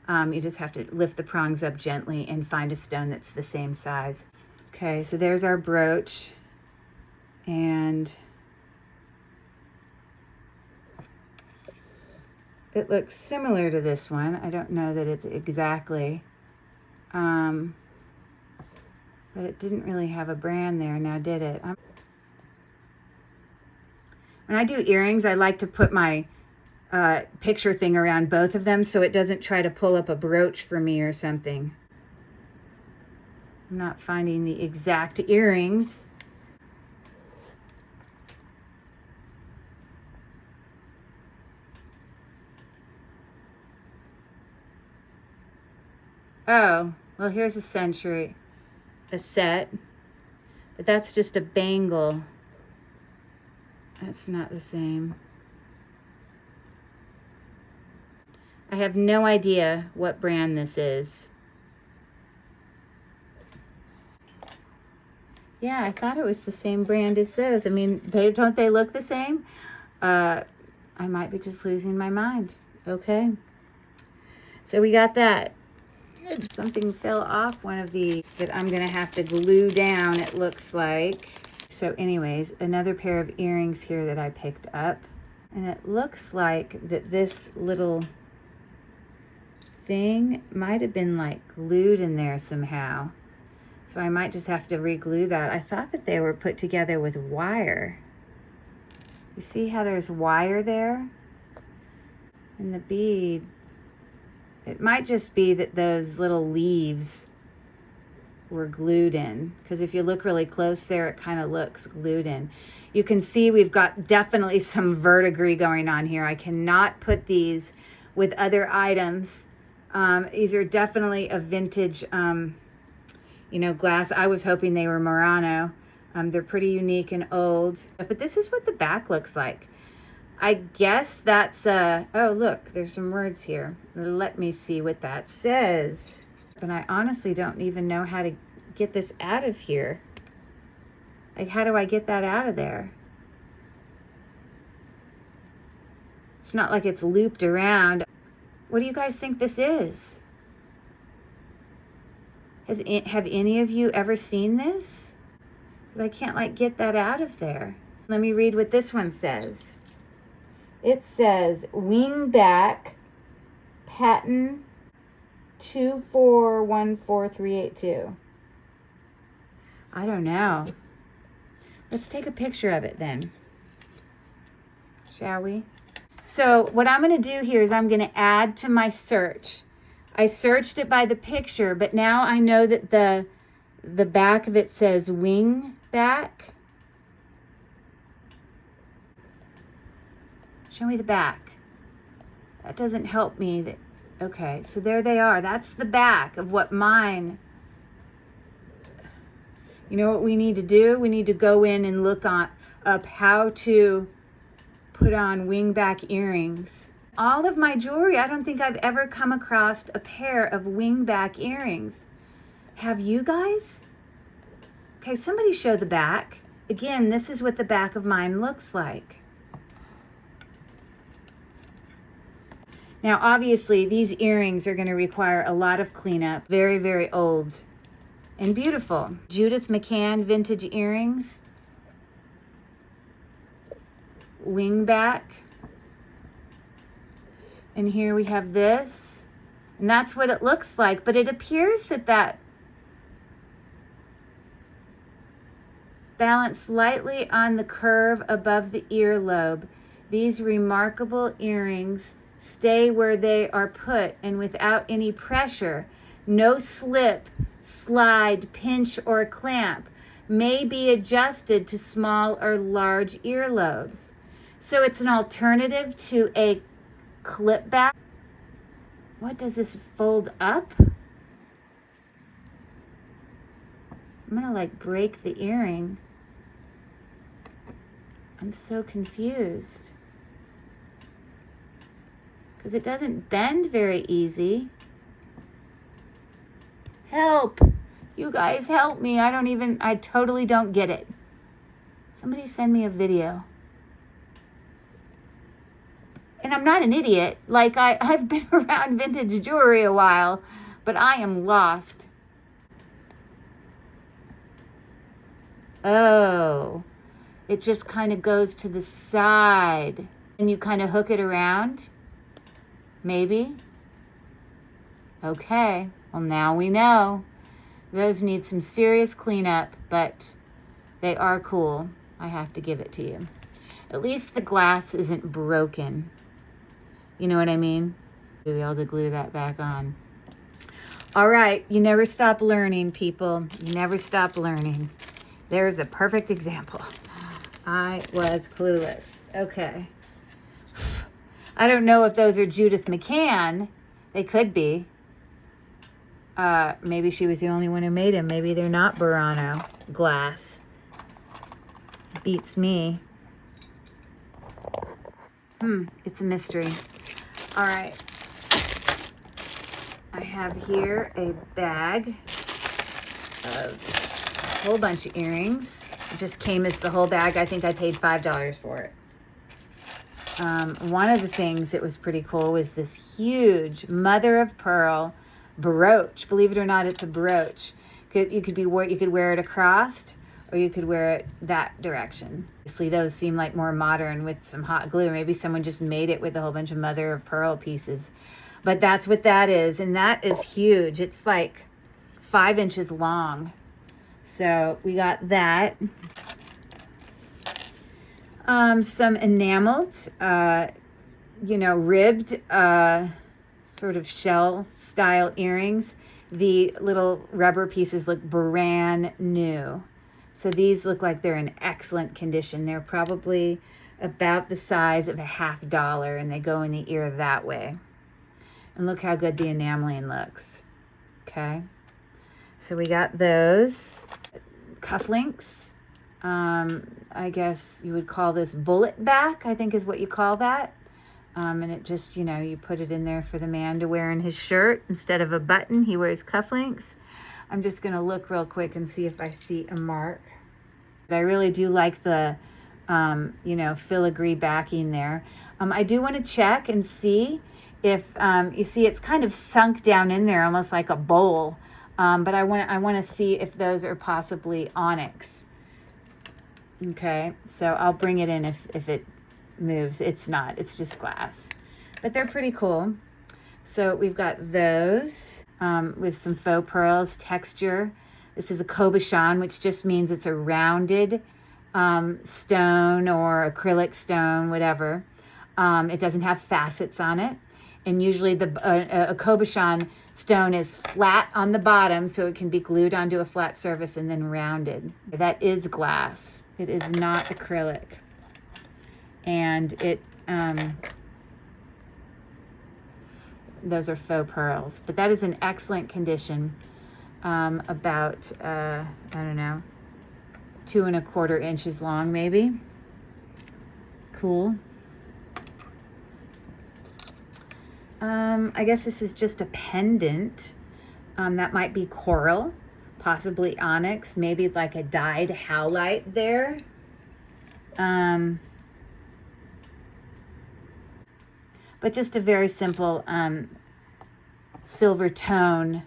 You just have to lift the prongs up gently and find a stone that's the same size. Okay, so there's our brooch. And it looks similar to this one. I don't know that it's exactly, but it didn't really have a brand there, now did it? When I do earrings, I like to put my picture thing around both of them so it doesn't try to pull up a brooch for me or something. I'm not finding the exact earrings. Oh, well, here's a set, but that's just a bangle. That's not the same. I have no idea what brand this is. Yeah, I thought it was the same brand as those. I mean, don't they look the same? I might be just losing my mind. Okay. So we got that. Something fell off one of the that I'm gonna have to glue down, it looks like. So anyways, another pair of earrings here that I picked up, and it looks like that this little thing might have been like glued in there somehow, so I might just have to re-glue that. I thought that they were put together with wire. You see how there's wire there and the bead? It might just be that those little leaves were glued in, because if you look really close there, it kind of looks glued in. You can see we've got definitely some verdigris going on here. I cannot put these with other items. These are definitely a vintage, you know, glass. I was hoping they were Murano. They're pretty unique and old, but this is what the back looks like. I guess that's, oh, look, there's some words here. Let me see what that says. But I honestly don't even know how to get this out of here. Like, how do I get that out of there? It's not like it's looped around. What do you guys think this is? Have any of you ever seen this? 'Cause I can't, like, get that out of there. Let me read what this one says. It says, wingback patent 2414382. I don't know. Let's take a picture of it then, shall we? So what I'm going to do here is I'm going to add to my search. I searched it by the picture, but now I know that the back of it says wingback. Show me the back. That doesn't help me. Okay, so there they are. That's the back of what mine. You know what we need to do? We need to go in and look up how to put on wingback earrings. All of my jewelry, I don't think I've ever come across a pair of wingback earrings. Have you guys? Okay, somebody show the back. Again, this is what the back of mine looks like. Now, obviously, these earrings are going to require a lot of cleanup. Very, very old and beautiful. Judith McCann vintage earrings. Wingback. And here we have this. And that's what it looks like. But it appears that that balanced slightly on the curve above the earlobe. These remarkable earrings stay where they are put and without any pressure. No slip, slide, pinch, or clamp. May be adjusted to small or large earlobes. So it's an alternative to a clip back. What does this fold up? I'm gonna like break the earring. I'm so confused. Because it doesn't bend very easy. Help! You guys help me. I totally don't get it. Somebody send me a video. And I'm not an idiot. Like I've been around vintage jewelry a while, but I am lost. Oh, it just kind of goes to the side and you kind of hook it around. Maybe. Okay, well now we know. Those need some serious cleanup, but they are cool. I have to give it to you. At least the glass isn't broken. You know what I mean? We'll be able to glue that back on. All right, you never stop learning, people. You never stop learning. There's a perfect example. I was clueless. Okay. I don't know if those are Judith McCann. They could be. Maybe she was the only one who made them. Maybe they're not Murano glass. Beats me. It's a mystery. All right. I have here a bag of a whole bunch of earrings. It just came as the whole bag. I think I paid $5 for it. One of the things that was pretty cool was this huge mother of pearl brooch. Believe it or not, it's a brooch. You could wear it across, or you could wear it that direction. Obviously, those seem like more modern with some hot glue. Maybe someone just made it with a whole bunch of mother of pearl pieces. But that's what that is, and that is huge. It's like 5 inches long. So we got that. Some enameled, ribbed, sort of shell style earrings. The little rubber pieces look brand new. So these look like they're in excellent condition. They're probably about the size of $50, and they go in the ear that way. And look how good the enameling looks. Okay. So we got those. Cufflinks. I guess you would call this bullet back, I think is what you call that. And it just, you put it in there for the man to wear in his shirt. Instead of a button, he wears cufflinks. I'm just going to look real quick and see if I see a mark. But I really do like the, filigree backing there. I do want to check and see if, you see it's kind of sunk down in there, almost like a bowl. But I want to see if those are possibly onyx. Okay, so I'll bring it in if it moves. It's not, it's just glass. But they're pretty cool. So we've got those with some faux pearls, texture. This is a cabochon, which just means it's a rounded stone or acrylic stone, whatever. It doesn't have facets on it. And usually a cabochon stone is flat on the bottom, so it can be glued onto a flat surface and then rounded. That is glass. It is not acrylic. And it, those are faux pearls. But that is in excellent condition. About, I don't know, 2 1/4 inches long, maybe. Cool. I guess this is just a pendant. That might be coral, possibly onyx, maybe like a dyed howlite there. But just a very simple silver tone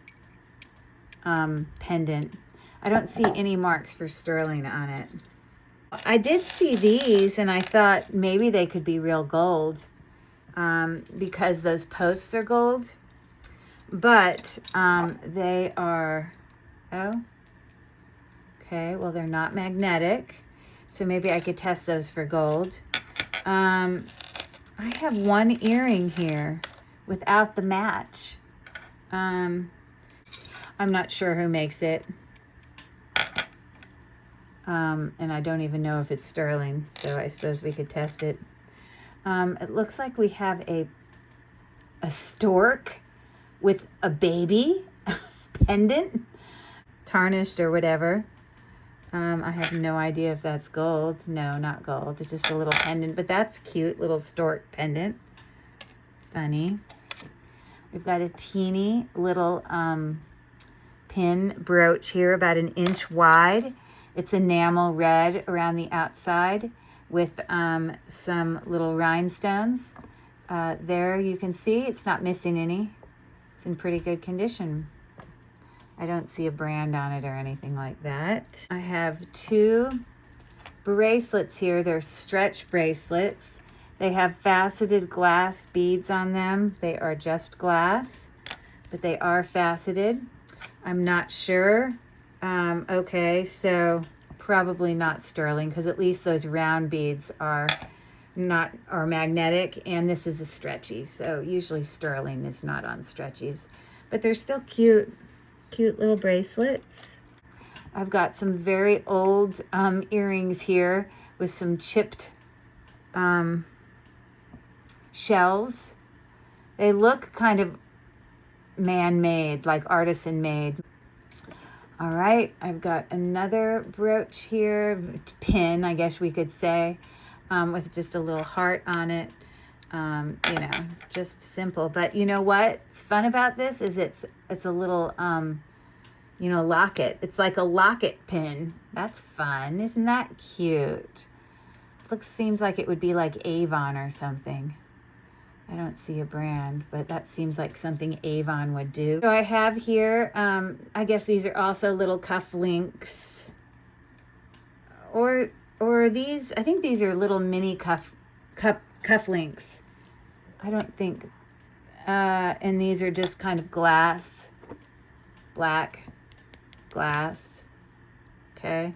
pendant. I don't see any marks for sterling on it. I did see these and I thought maybe they could be real gold because those posts are gold. But they are, oh, okay, well, they're not magnetic. So maybe I could test those for gold. I have one earring here without the match. I'm not sure who makes it. And I don't even know if it's sterling, so I suppose we could test it. It looks like we have a stork with a baby pendant, tarnished or whatever. I have no idea if that's gold. No, not gold. It's just a little pendant, but that's cute, little stork pendant. Funny. We've got a teeny little pin brooch here, about 1 inch wide. It's enamel red around the outside with some little rhinestones. There you can see it's not missing any. It's in pretty good condition. I don't see a brand on it or anything like that. I have 2 bracelets here. They're stretch bracelets. They have faceted glass beads on them. They are just glass, but they are faceted. I'm not sure. Okay, so probably not sterling, because at least those round beads are magnetic, and this is a stretchy. So usually sterling is not on stretchies, but they're still cute little bracelets. I've got some very old earrings here with some chipped shells. They look kind of man-made, like artisan-made. All right, I've got another brooch here, pin, I guess we could say, with just a little heart on it. You know, just simple. But you know what's fun about this is it's a little, you know, locket. It's like a locket pin. That's fun. Isn't that cute? Seems like it would be like Avon or something. I don't see a brand, but that seems like something Avon would do. So I have here, I guess these are also little cuff links. Or these, I think these are little mini cuff links. I don't think, and these are just kind of glass, black glass, okay.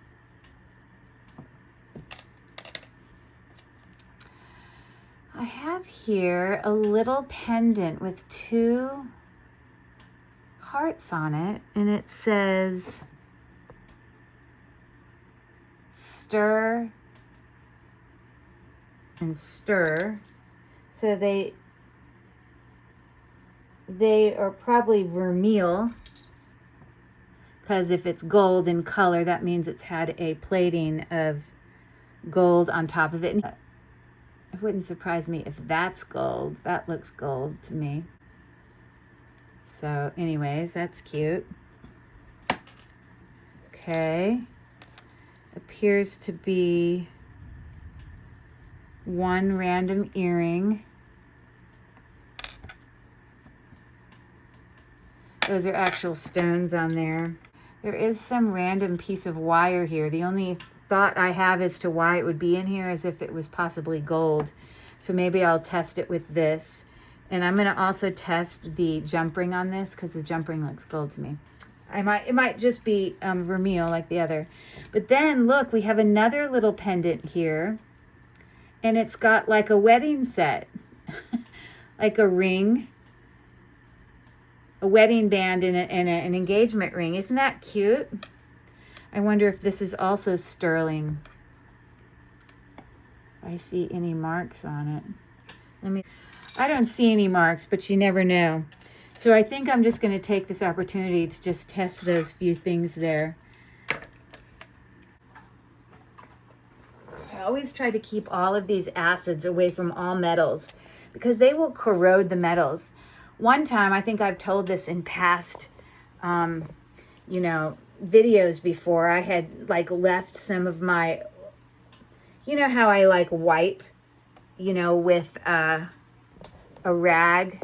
I have here a little pendant with 2 hearts on it, and it says stir and stir. So they are probably vermeil, because if it's gold in color, that means it's had a plating of gold on top of it. It wouldn't surprise me if that's gold. That looks gold to me. So anyways, that's cute. Okay. Appears to be 1 random earring. Those are actual stones on there. There is some random piece of wire here. The only thought I have as to why it would be in here is if it was possibly gold. So maybe I'll test it with this. And I'm going to also test the jump ring on this, because the jump ring looks gold to me. It might just be vermeil like the other. But then look, we have another little pendant here, and it's got like a wedding set, like a ring, a wedding band, and an engagement ring. Isn't that cute? I wonder if this is also sterling. If I see any marks on it. I don't see any marks, but you never know. So I think I'm just going to take this opportunity to just test those few things there. I always try to keep all of these acids away from all metals, because they will corrode the metals. one time, I think I've told this in past, you know, videos before, I had like left some of my, you know how I like wipe, you know, with a rag,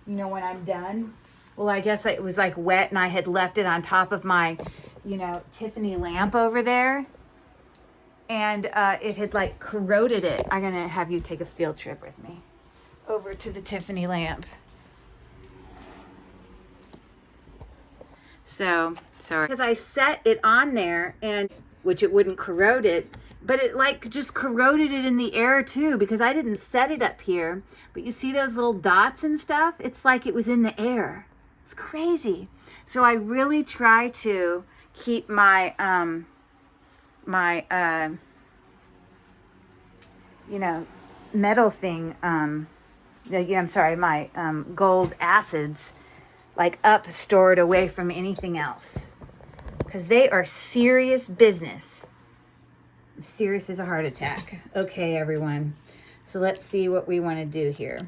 you know, when I'm done. Well, I guess it was like wet and I had left it on top of my, you know, Tiffany lamp over there. And it had like corroded it. I'm gonna have you take a field trip with me over to the Tiffany lamp. So, sorry. Because I set it on there, and which it wouldn't corrode it, but it like just corroded it in the air too, because I didn't set it up here. But you see those little dots and stuff? It's like it was in the air. It's crazy. So I really try to keep my, you know, metal thing, I'm sorry, my gold acids, like up, stored away from anything else, because they are serious business. Serious as a heart attack. Okay, everyone. So let's see what we want to do here.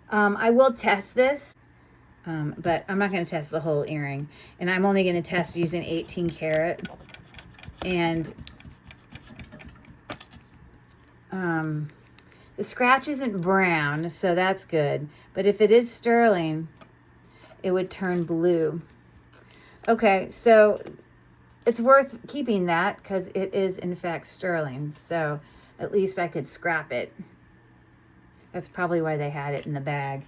I will test this, but I'm not going to test the whole earring, and I'm only going to test using 18 karat. And the scratch isn't brown, so that's good. But if it is sterling, it would turn blue. Okay, so it's worth keeping that because it is in fact sterling. So at least I could scrap it. That's probably why they had it in the bag,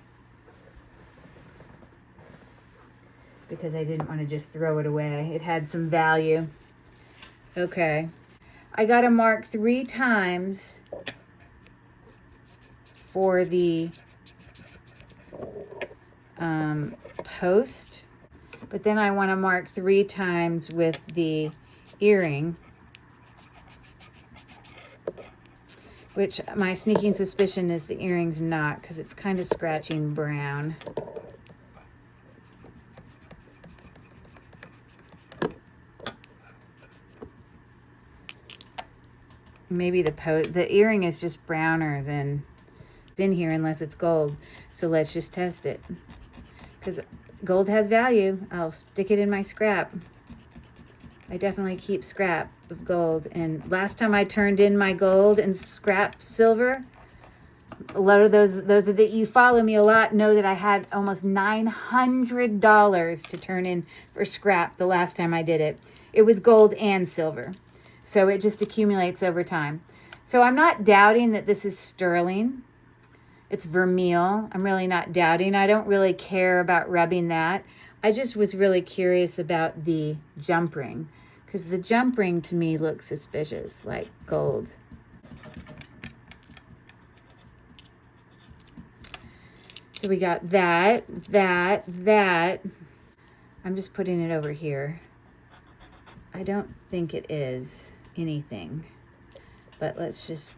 because I didn't want to just throw it away. It had some value. Okay. I got to mark 3 times for the post, but then I want to mark 3 times with the earring, which my sneaking suspicion is the earring's not, because it's kind of scratching brown. Maybe the earring is just browner than it's in here, unless it's gold. So let's just test it, because gold has value. I'll stick it in my scrap. I definitely keep scrap of gold. And last time I turned in my gold and scrap silver, a lot of those that you follow me a lot know that I had almost $900 to turn in for scrap the last time I did it. It was gold and silver. So it just accumulates over time. So I'm not doubting that this is sterling. It's vermeil. I'm really not doubting. I don't really care about rubbing that. I just was really curious about the jump ring, because the jump ring to me looks suspicious, like gold. So we got that. I'm just putting it over here. I don't think it is anything, but let's just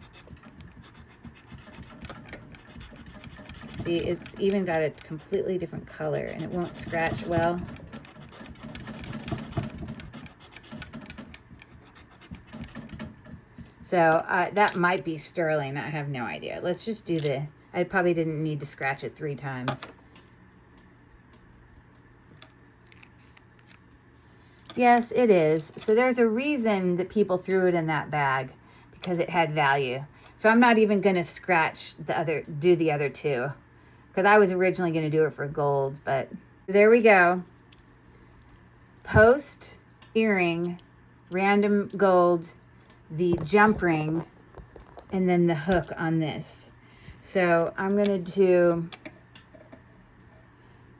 see. It's even got a completely different color, and it won't scratch well. So that might be sterling. I have no idea. Let's just do I probably didn't need to scratch it 3 times. Yes, it is. So there's a reason that people threw it in that bag, because it had value. So I'm not even going to scratch do the other 2, because I was originally going to do it for gold, but there we go. Post, earring, random gold, the jump ring, and then the hook on this. So I'm going to do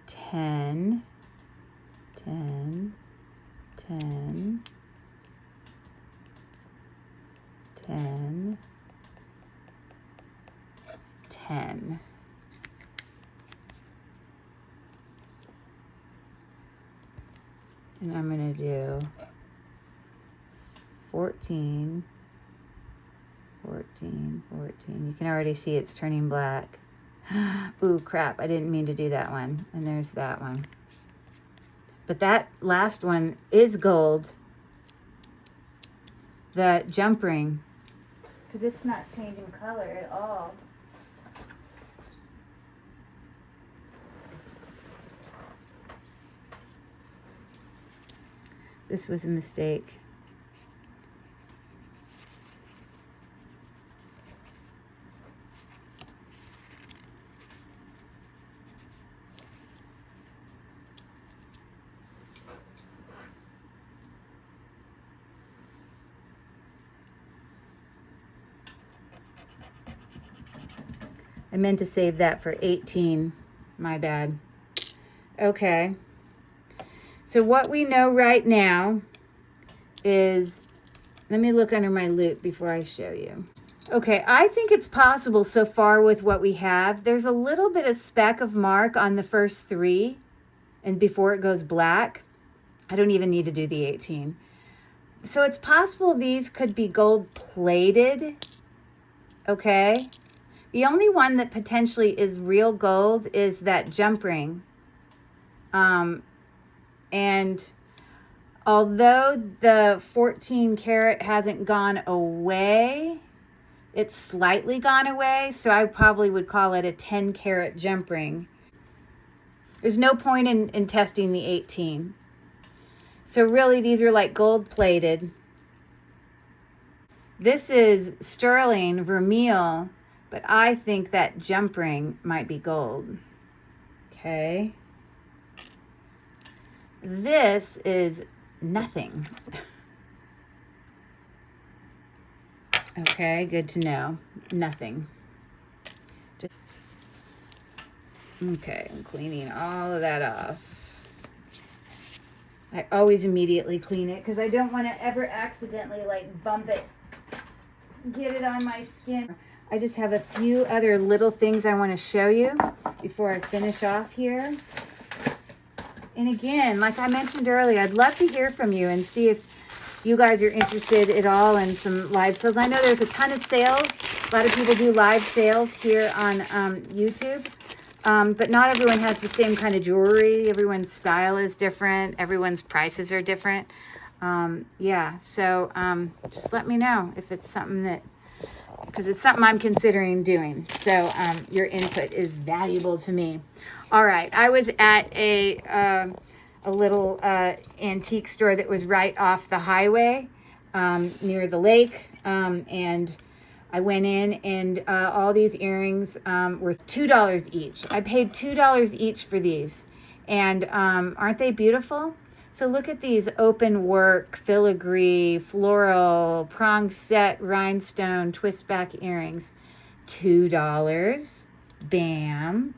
10, 10, 10, 10, 10. And I'm going to do 14, 14, 14. You can already see it's turning black. Ooh, crap. I didn't mean to do that one. And there's that one. But that last one is gold. The jump ring, because it's not changing color at all. This was a mistake. I meant to save that for 18. My bad. Okay. So what we know right now is, let me look under my loop before I show you. Okay, I think it's possible so far with what we have. There's a little bit of speck of mark on the first 3 and before it goes black. I don't even need to do the 18. So it's possible these could be gold plated. Okay. The only one that potentially is real gold is that jump ring. And although the 14 karat hasn't gone away, it's slightly gone away. So I probably would call it a 10 karat jump ring. There's no point in testing the 18. So really these are like gold plated. This is sterling vermeil, but I think that jump ring might be gold. Okay. This is nothing. Okay, good to know. Nothing. Okay, I'm cleaning all of that off. I always immediately clean it because I don't want to ever accidentally like bump it, get it on my skin. I just have a few other little things I want to show you before I finish off here. And again, like I mentioned earlier, I'd love to hear from you and see if you guys are interested at all in some live sales. I know there's a ton of sales. A lot of people do live sales here on YouTube. But not everyone has the same kind of jewelry. Everyone's style is different. Everyone's prices are different. Yeah, so just let me know if it's something that, because it's something I'm considering doing. So your input is valuable to me. All right, I was at a little antique store that was right off the highway near the lake, and I went in and all these earrings were $2 each. I paid $2 each for these, and aren't they beautiful? So look at these open work, filigree, floral, prong set, rhinestone, twist back earrings. $2. Bam.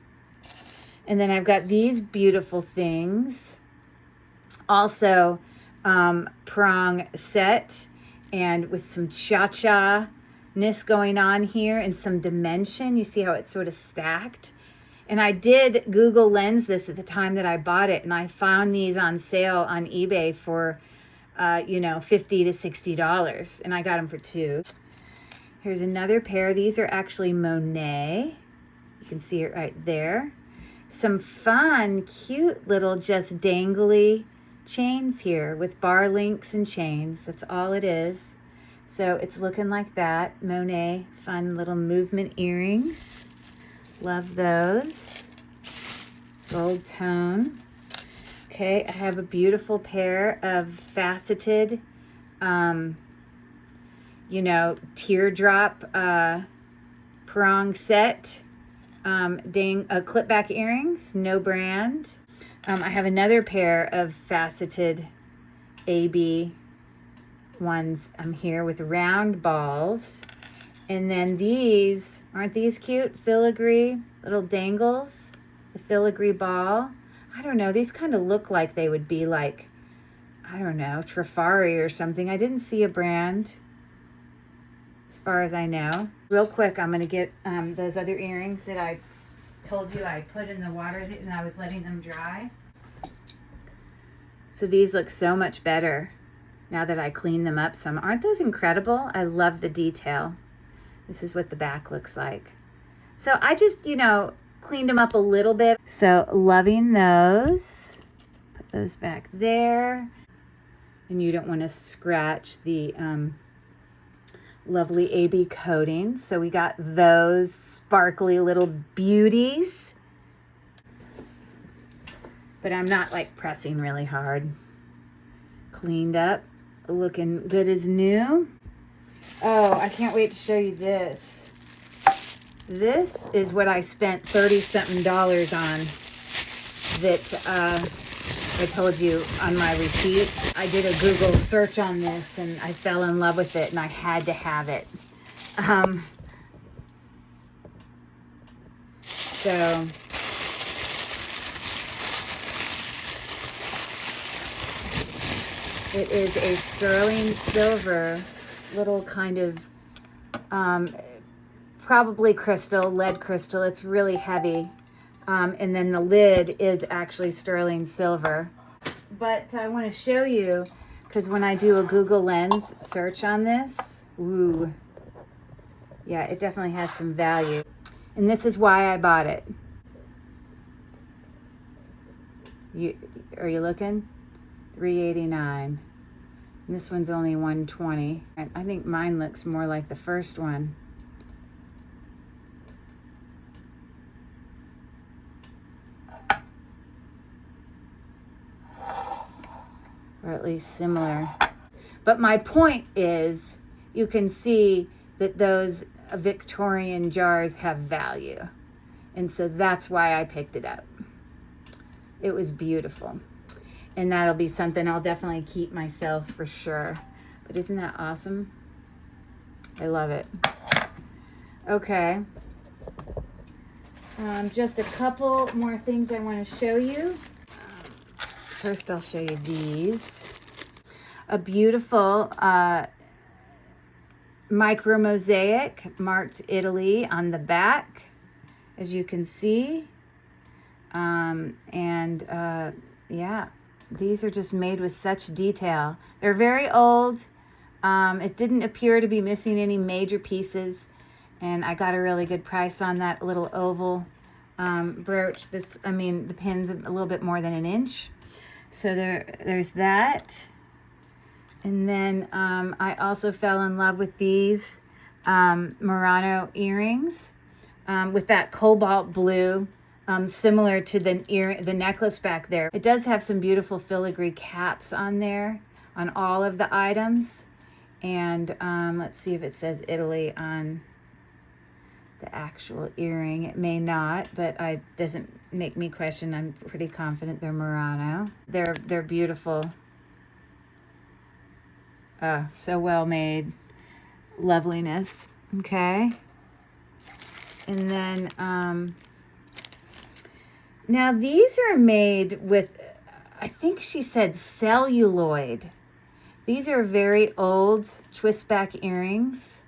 And then I've got these beautiful things. Also prong set and with some cha-cha-ness going on here and some dimension. You see how it's sort of stacked? And I did Google Lens this at the time that I bought it, and I found these on sale on eBay for, $50 to $60, and I got them for $2. Here's another pair. These are actually Monet. You can see it right there. Some fun, cute little just dangly chains here with bar links and chains. That's all it is. So it's looking like that. Monet, fun little movement earrings. Love those. Gold tone. Okay, I have a beautiful pair of faceted, teardrop prong set, clip back earrings, no brand. I have another pair of faceted AB ones here with round balls. And then these, aren't these cute? Filigree, little dangles, the filigree ball. I don't know, these kind of look like they would be like, I don't know, Trifari or something. I didn't see a brand as far as I know. Real quick, I'm gonna get those other earrings that I told you I put in the water and I was letting them dry. So these look so much better now that I cleaned them up some. Aren't those incredible? I love the detail. This is what the back looks like. So I just, cleaned them up a little bit. So loving those. Put those back there. And you don't want to scratch the lovely AB coating. So we got those sparkly little beauties. But I'm not like pressing really hard. cleaned up, looking good as new. Oh, I can't wait to show you this. This is what I spent $30-something on that I told you on my receipt. I did a Google search on this and I fell in love with it and I had to have it. So it is a sterling silver, little kind of probably crystal, lead crystal. It's really heavy. And then the lid is actually sterling silver. But I want to show you, because when I do a Google Lens search on this, ooh, yeah, it definitely has some value. And this is why I bought it. Are you looking? $3.89. And this one's only $120. And I think mine looks more like the first one. Or at least similar. But my point is, you can see that those Victorian jars have value. And so that's why I picked it up. It was beautiful. And that'll be something I'll definitely keep myself for sure. But isn't that awesome? I love it. Okay. Just a couple more things I want to show you. First, I'll show you these. A beautiful micro mosaic marked Italy on the back, as you can see. Yeah, these are just made with such detail. They're very old. It didn't appear to be missing any major pieces, and I got a really good price on that little oval brooch. The pin's a little bit more than an inch. So there's that. And then I also fell in love with these Murano earrings with that cobalt blue, similar to the necklace back there. It does have some beautiful filigree caps on there on all of the items. And let's see if it says Italy on the actual earring. It may not, but it doesn't make me question. I'm pretty confident they're Murano. They're beautiful. So well made. Loveliness. Okay. And then now these are made with, I think she said celluloid. These are very old twist back earrings.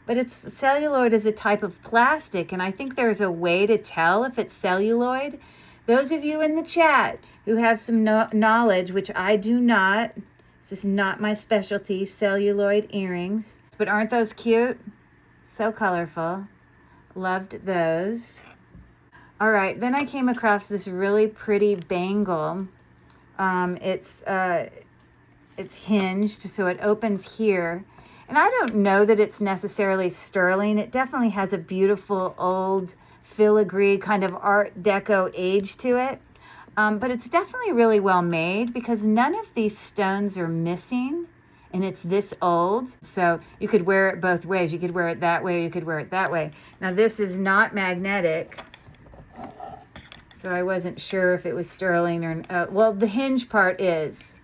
But celluloid is a type of plastic, and I think there's a way to tell if it's celluloid. Those of you in the chat who have some knowledge, which I do not, this is not my specialty, celluloid earrings. But aren't those cute? So colorful. Loved those. All right, then I came across this really pretty bangle. It's hinged, so it opens here. And I don't know that it's necessarily sterling. It definitely has a beautiful old filigree kind of Art Deco age to it. But it's definitely really well made because none of these stones are missing and it's this old. So you could wear it both ways. You could wear it that way, you could wear it that way. Now this is not magnetic. So I wasn't sure if it was sterling or, well, the hinge part is,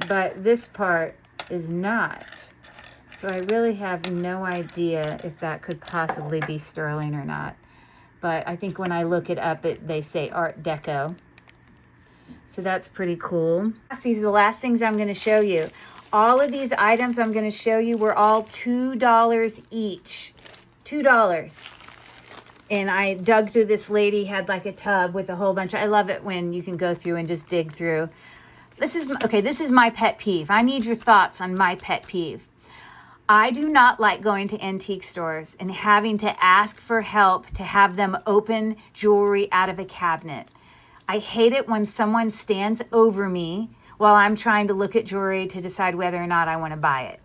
but this part is not. So I really have no idea if that could possibly be sterling or not. But I think when I look it up, they say Art Deco. So that's pretty cool. These are the last things I'm going to show you. All of these items I'm going to show you were all $2 each. $2. And I dug through, this lady had like a tub with a whole bunch. I love it when you can go through and just dig through. This is my pet peeve. I need your thoughts on my pet peeve. I do not like going to antique stores and having to ask for help to have them open jewelry out of a cabinet. I hate it when someone stands over me while I'm trying to look at jewelry to decide whether or not I want to buy it.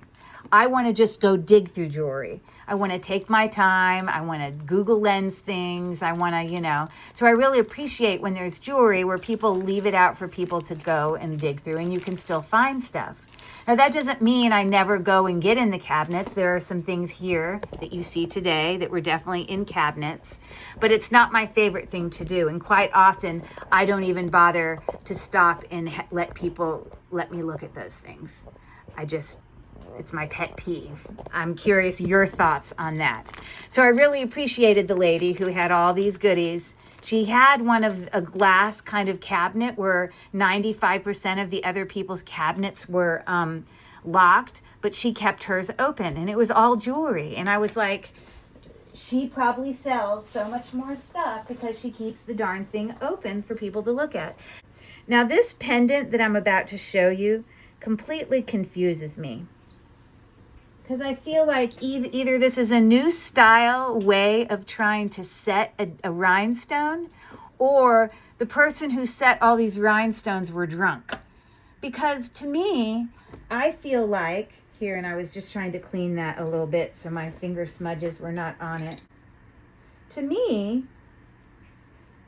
I want to just go dig through jewelry. I want to take my time. I want to Google Lens things. I want to, so I really appreciate when there's jewelry where people leave it out for people to go and dig through, and you can still find stuff. Now, that doesn't mean I never go and get in the cabinets. There are some things here that you see today that were definitely in cabinets, but it's not my favorite thing to do. And quite often, I don't even bother to stop and let people let me look at those things. It's my pet peeve. I'm curious your thoughts on that. So I really appreciated the lady who had all these goodies. She had one of a glass kind of cabinet where 95% of the other people's cabinets were locked, but she kept hers open and it was all jewelry. And I was like, she probably sells so much more stuff because she keeps the darn thing open for people to look at. Now, this pendant that I'm about to show you completely confuses me, because I feel like either this is a new style way of trying to set a rhinestone, or the person who set all these rhinestones were drunk. Because to me, I feel like, here, and I was just trying to clean that a little bit so my finger smudges were not on it. To me,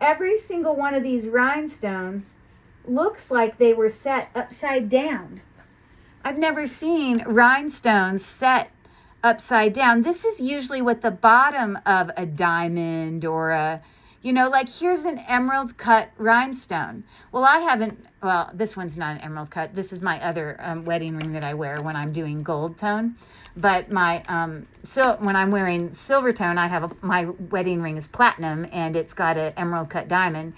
every single one of these rhinestones looks like they were set upside down. I've never seen rhinestones set upside down. This is usually what the bottom of a diamond or like here's an emerald cut rhinestone. Well, this one's not an emerald cut. This is my other wedding ring that I wear when I'm doing gold tone. But my when I'm wearing silver tone, my wedding ring is platinum and it's got an emerald cut diamond.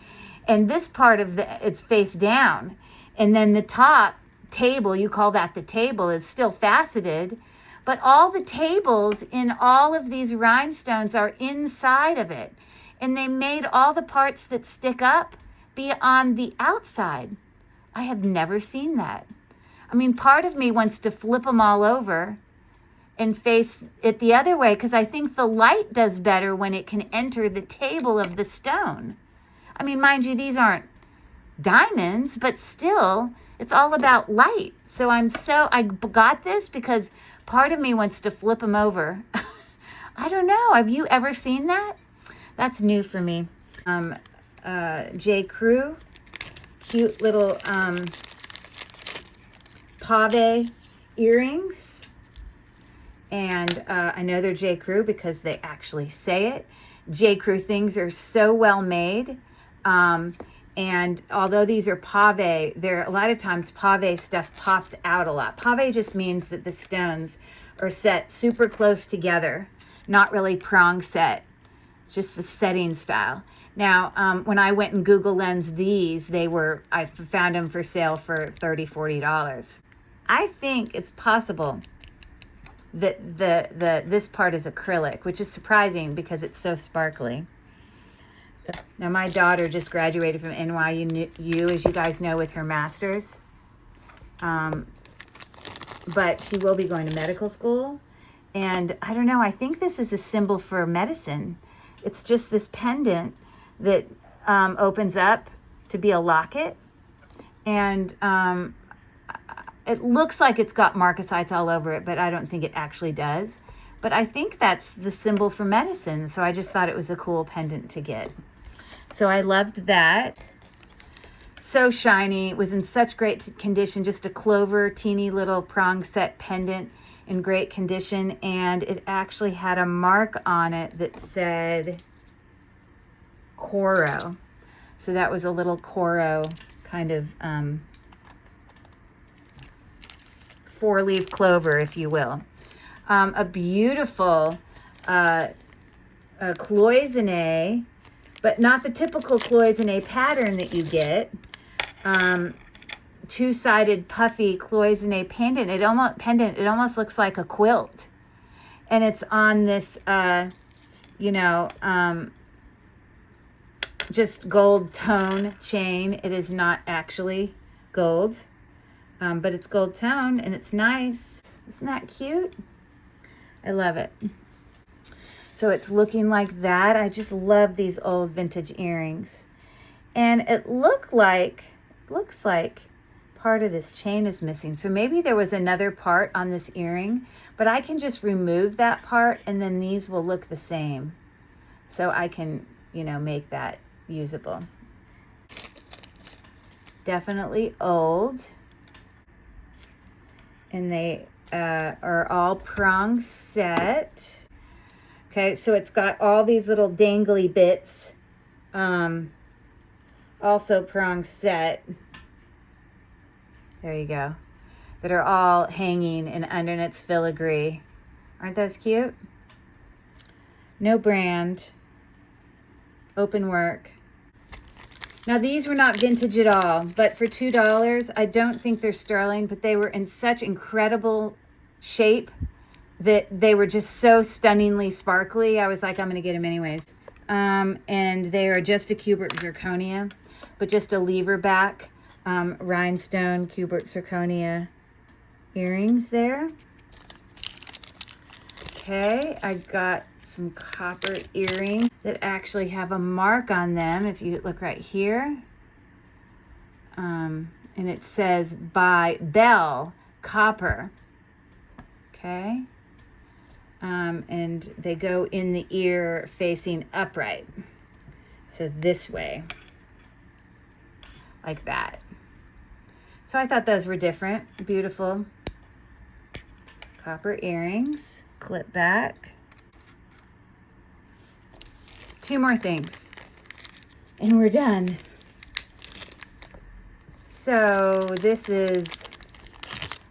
And this part of it's face down. And then the top table, you call that the table, is still faceted, but all the tables in all of these rhinestones are inside of it, and they made all the parts that stick up be on the outside. I have never seen that. I mean, part of me wants to flip them all over and face it the other way, because I think the light does better when it can enter the table of the stone. I mean, mind you, these aren't diamonds, but still, it's all about light. So I got this because part of me wants to flip them over. I don't know. Have you ever seen that? That's new for me. J. Crew, cute little pave earrings. And I know they're J. Crew because they actually say it. J. Crew things are so well made. And although these are pave, a lot of times pave stuff pops out a lot. Pave just means that the stones are set super close together, not really prong set. It's just the setting style. Now, when I went and Google Lens these, I found them for sale for $30, $40. I think it's possible that this part is acrylic, which is surprising because it's so sparkly. Now, my daughter just graduated from NYU, as you guys know, with her master's. But she will be going to medical school. And I don't know, I think this is a symbol for medicine. It's just this pendant that opens up to be a locket. And it looks like it's got marcasites all over it, but I don't think it actually does. But I think that's the symbol for medicine. So I just thought it was a cool pendant to get. So I loved that. So shiny. It was in such great condition. Just a clover, teeny little prong set pendant in great condition. And it actually had a mark on it that said Coro. So that was a little Coro kind of four-leaf clover, if you will. A beautiful cloisonne, but not the typical cloisonne pattern that you get. Two-sided puffy cloisonne pendant. It almost looks like a quilt. And it's on this, just gold tone chain. It is not actually gold, but it's gold tone and it's nice. Isn't that cute? I love it. So it's looking like that. I just love these old vintage earrings. And it looks like part of this chain is missing. So maybe there was another part on this earring, but I can just remove that part and then these will look the same. So I can, you know, make that usable. Definitely old. And they are all prong set. Okay, so it's got all these little dangly bits. Also prong set. There you go. That are all hanging and under its filigree. Aren't those cute? No brand. Open work. Now these were not vintage at all, but for $2, I don't think they're sterling, but they were in such incredible shape that they were just so stunningly sparkly. I was like, I'm gonna get them anyways. And they are just a cubic zirconia, but just a lever back rhinestone cubic zirconia earrings there. Okay, I've got some copper earrings that actually have a mark on them. If you look right here, and it says by Bell Copper. Okay, and they go in the ear facing upright, so this way, like that. So I thought those were different, beautiful copper earrings, clip back. Two more things and we're done. So this is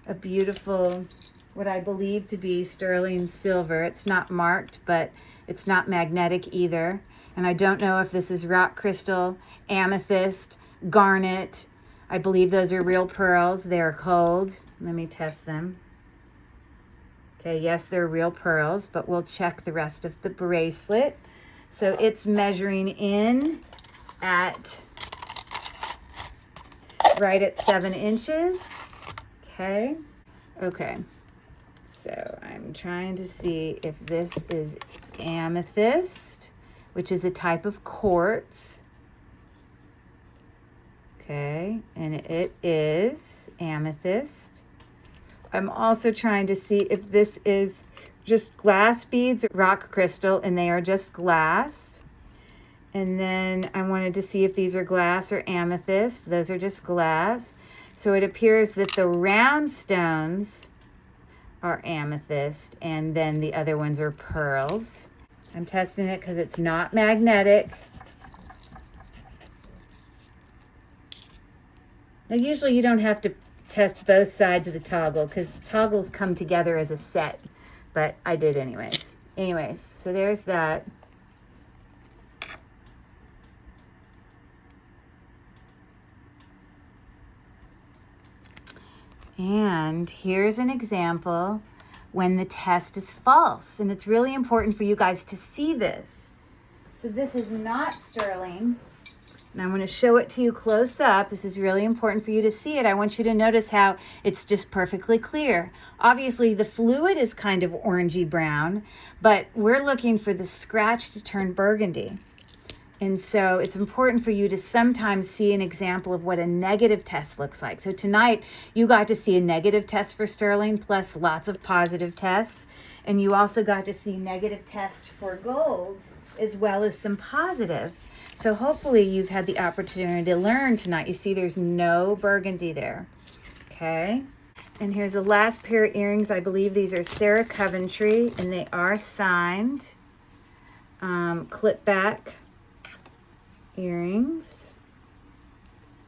a beautiful, what I believe to be sterling silver. It's not marked, but it's not magnetic either. And I don't know if this is rock crystal, amethyst, garnet. I believe those are real pearls. They're cold. Let me test them. Okay, yes, they're real pearls, but we'll check the rest of the bracelet. So it's measuring in at right at 7 inches. Okay. Okay. So I'm trying to see if this is amethyst, which is a type of quartz. Okay, and it is amethyst. I'm also trying to see if this is just glass beads, rock crystal, and they are just glass. And then I wanted to see if these are glass or amethyst. Those are just glass. So it appears that the round stones are amethyst, and then the other ones are pearls. I'm testing it because it's not magnetic. Now, usually you don't have to test both sides of the toggle because the toggles come together as a set, but I did anyways. Anyways, so there's that. And here's an example when the test is false. And it's really important for you guys to see this. So this is not sterling. And I'm going to show it to you close up. This is really important for you to see it. I want you to notice how it's just perfectly clear. Obviously, the fluid is kind of orangey brown, but we're looking for the scratch to turn burgundy. And so it's important for you to sometimes see an example of what a negative test looks like. So tonight, you got to see a negative test for sterling, plus lots of positive tests. And you also got to see negative tests for gold, as well as some positive. So hopefully you've had the opportunity to learn tonight. You see there's no burgundy there. Okay. And here's the last pair of earrings. I believe these are Sarah Coventry, and they are signed. Clip back earrings.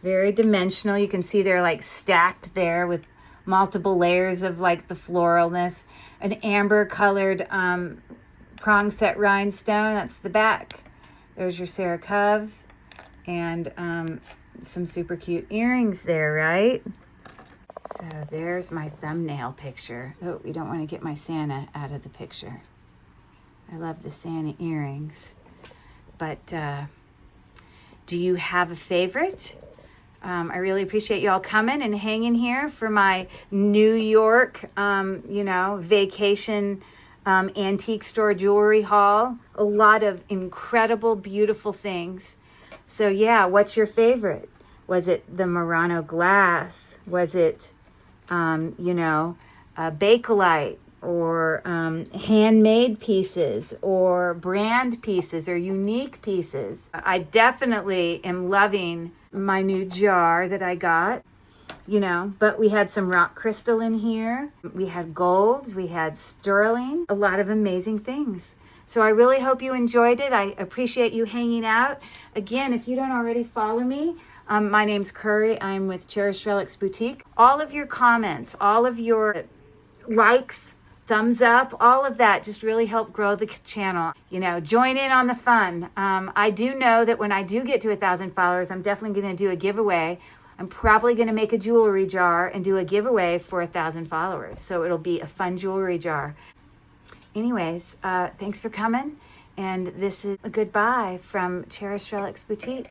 Very dimensional. You can see they're like stacked there with multiple layers of like the floralness. An amber colored prong set rhinestone. That's the back. There's your Sarah Cove, and some super cute earrings there, right? So there's my thumbnail picture. Oh, we don't want to get my Santa out of the picture. I love the Santa earrings. But do you have a favorite? I really appreciate you all coming and hanging here for my New York, vacation antique store jewelry haul. A lot of incredible, beautiful things. So yeah, what's your favorite? Was it the Murano glass? Was it, Bakelite, or handmade pieces, or brand pieces, or unique pieces? I definitely am loving my new jar that I got. But we had some rock crystal in here. We had gold, we had sterling, a lot of amazing things. So I really hope you enjoyed it. I appreciate you hanging out. Again, if you don't already follow me, my name's Curry. I'm with Cherished Relics Boutique. All of your comments, all of your likes, thumbs up, all of that just really help grow the channel. Join in on the fun. I do know that when I do get to 1,000 followers, I'm definitely going to do a giveaway. I'm probably going to make a jewelry jar and do a giveaway for 1,000 followers. So it'll be a fun jewelry jar. Anyways, thanks for coming. And this is a goodbye from Cherished Relics Boutique.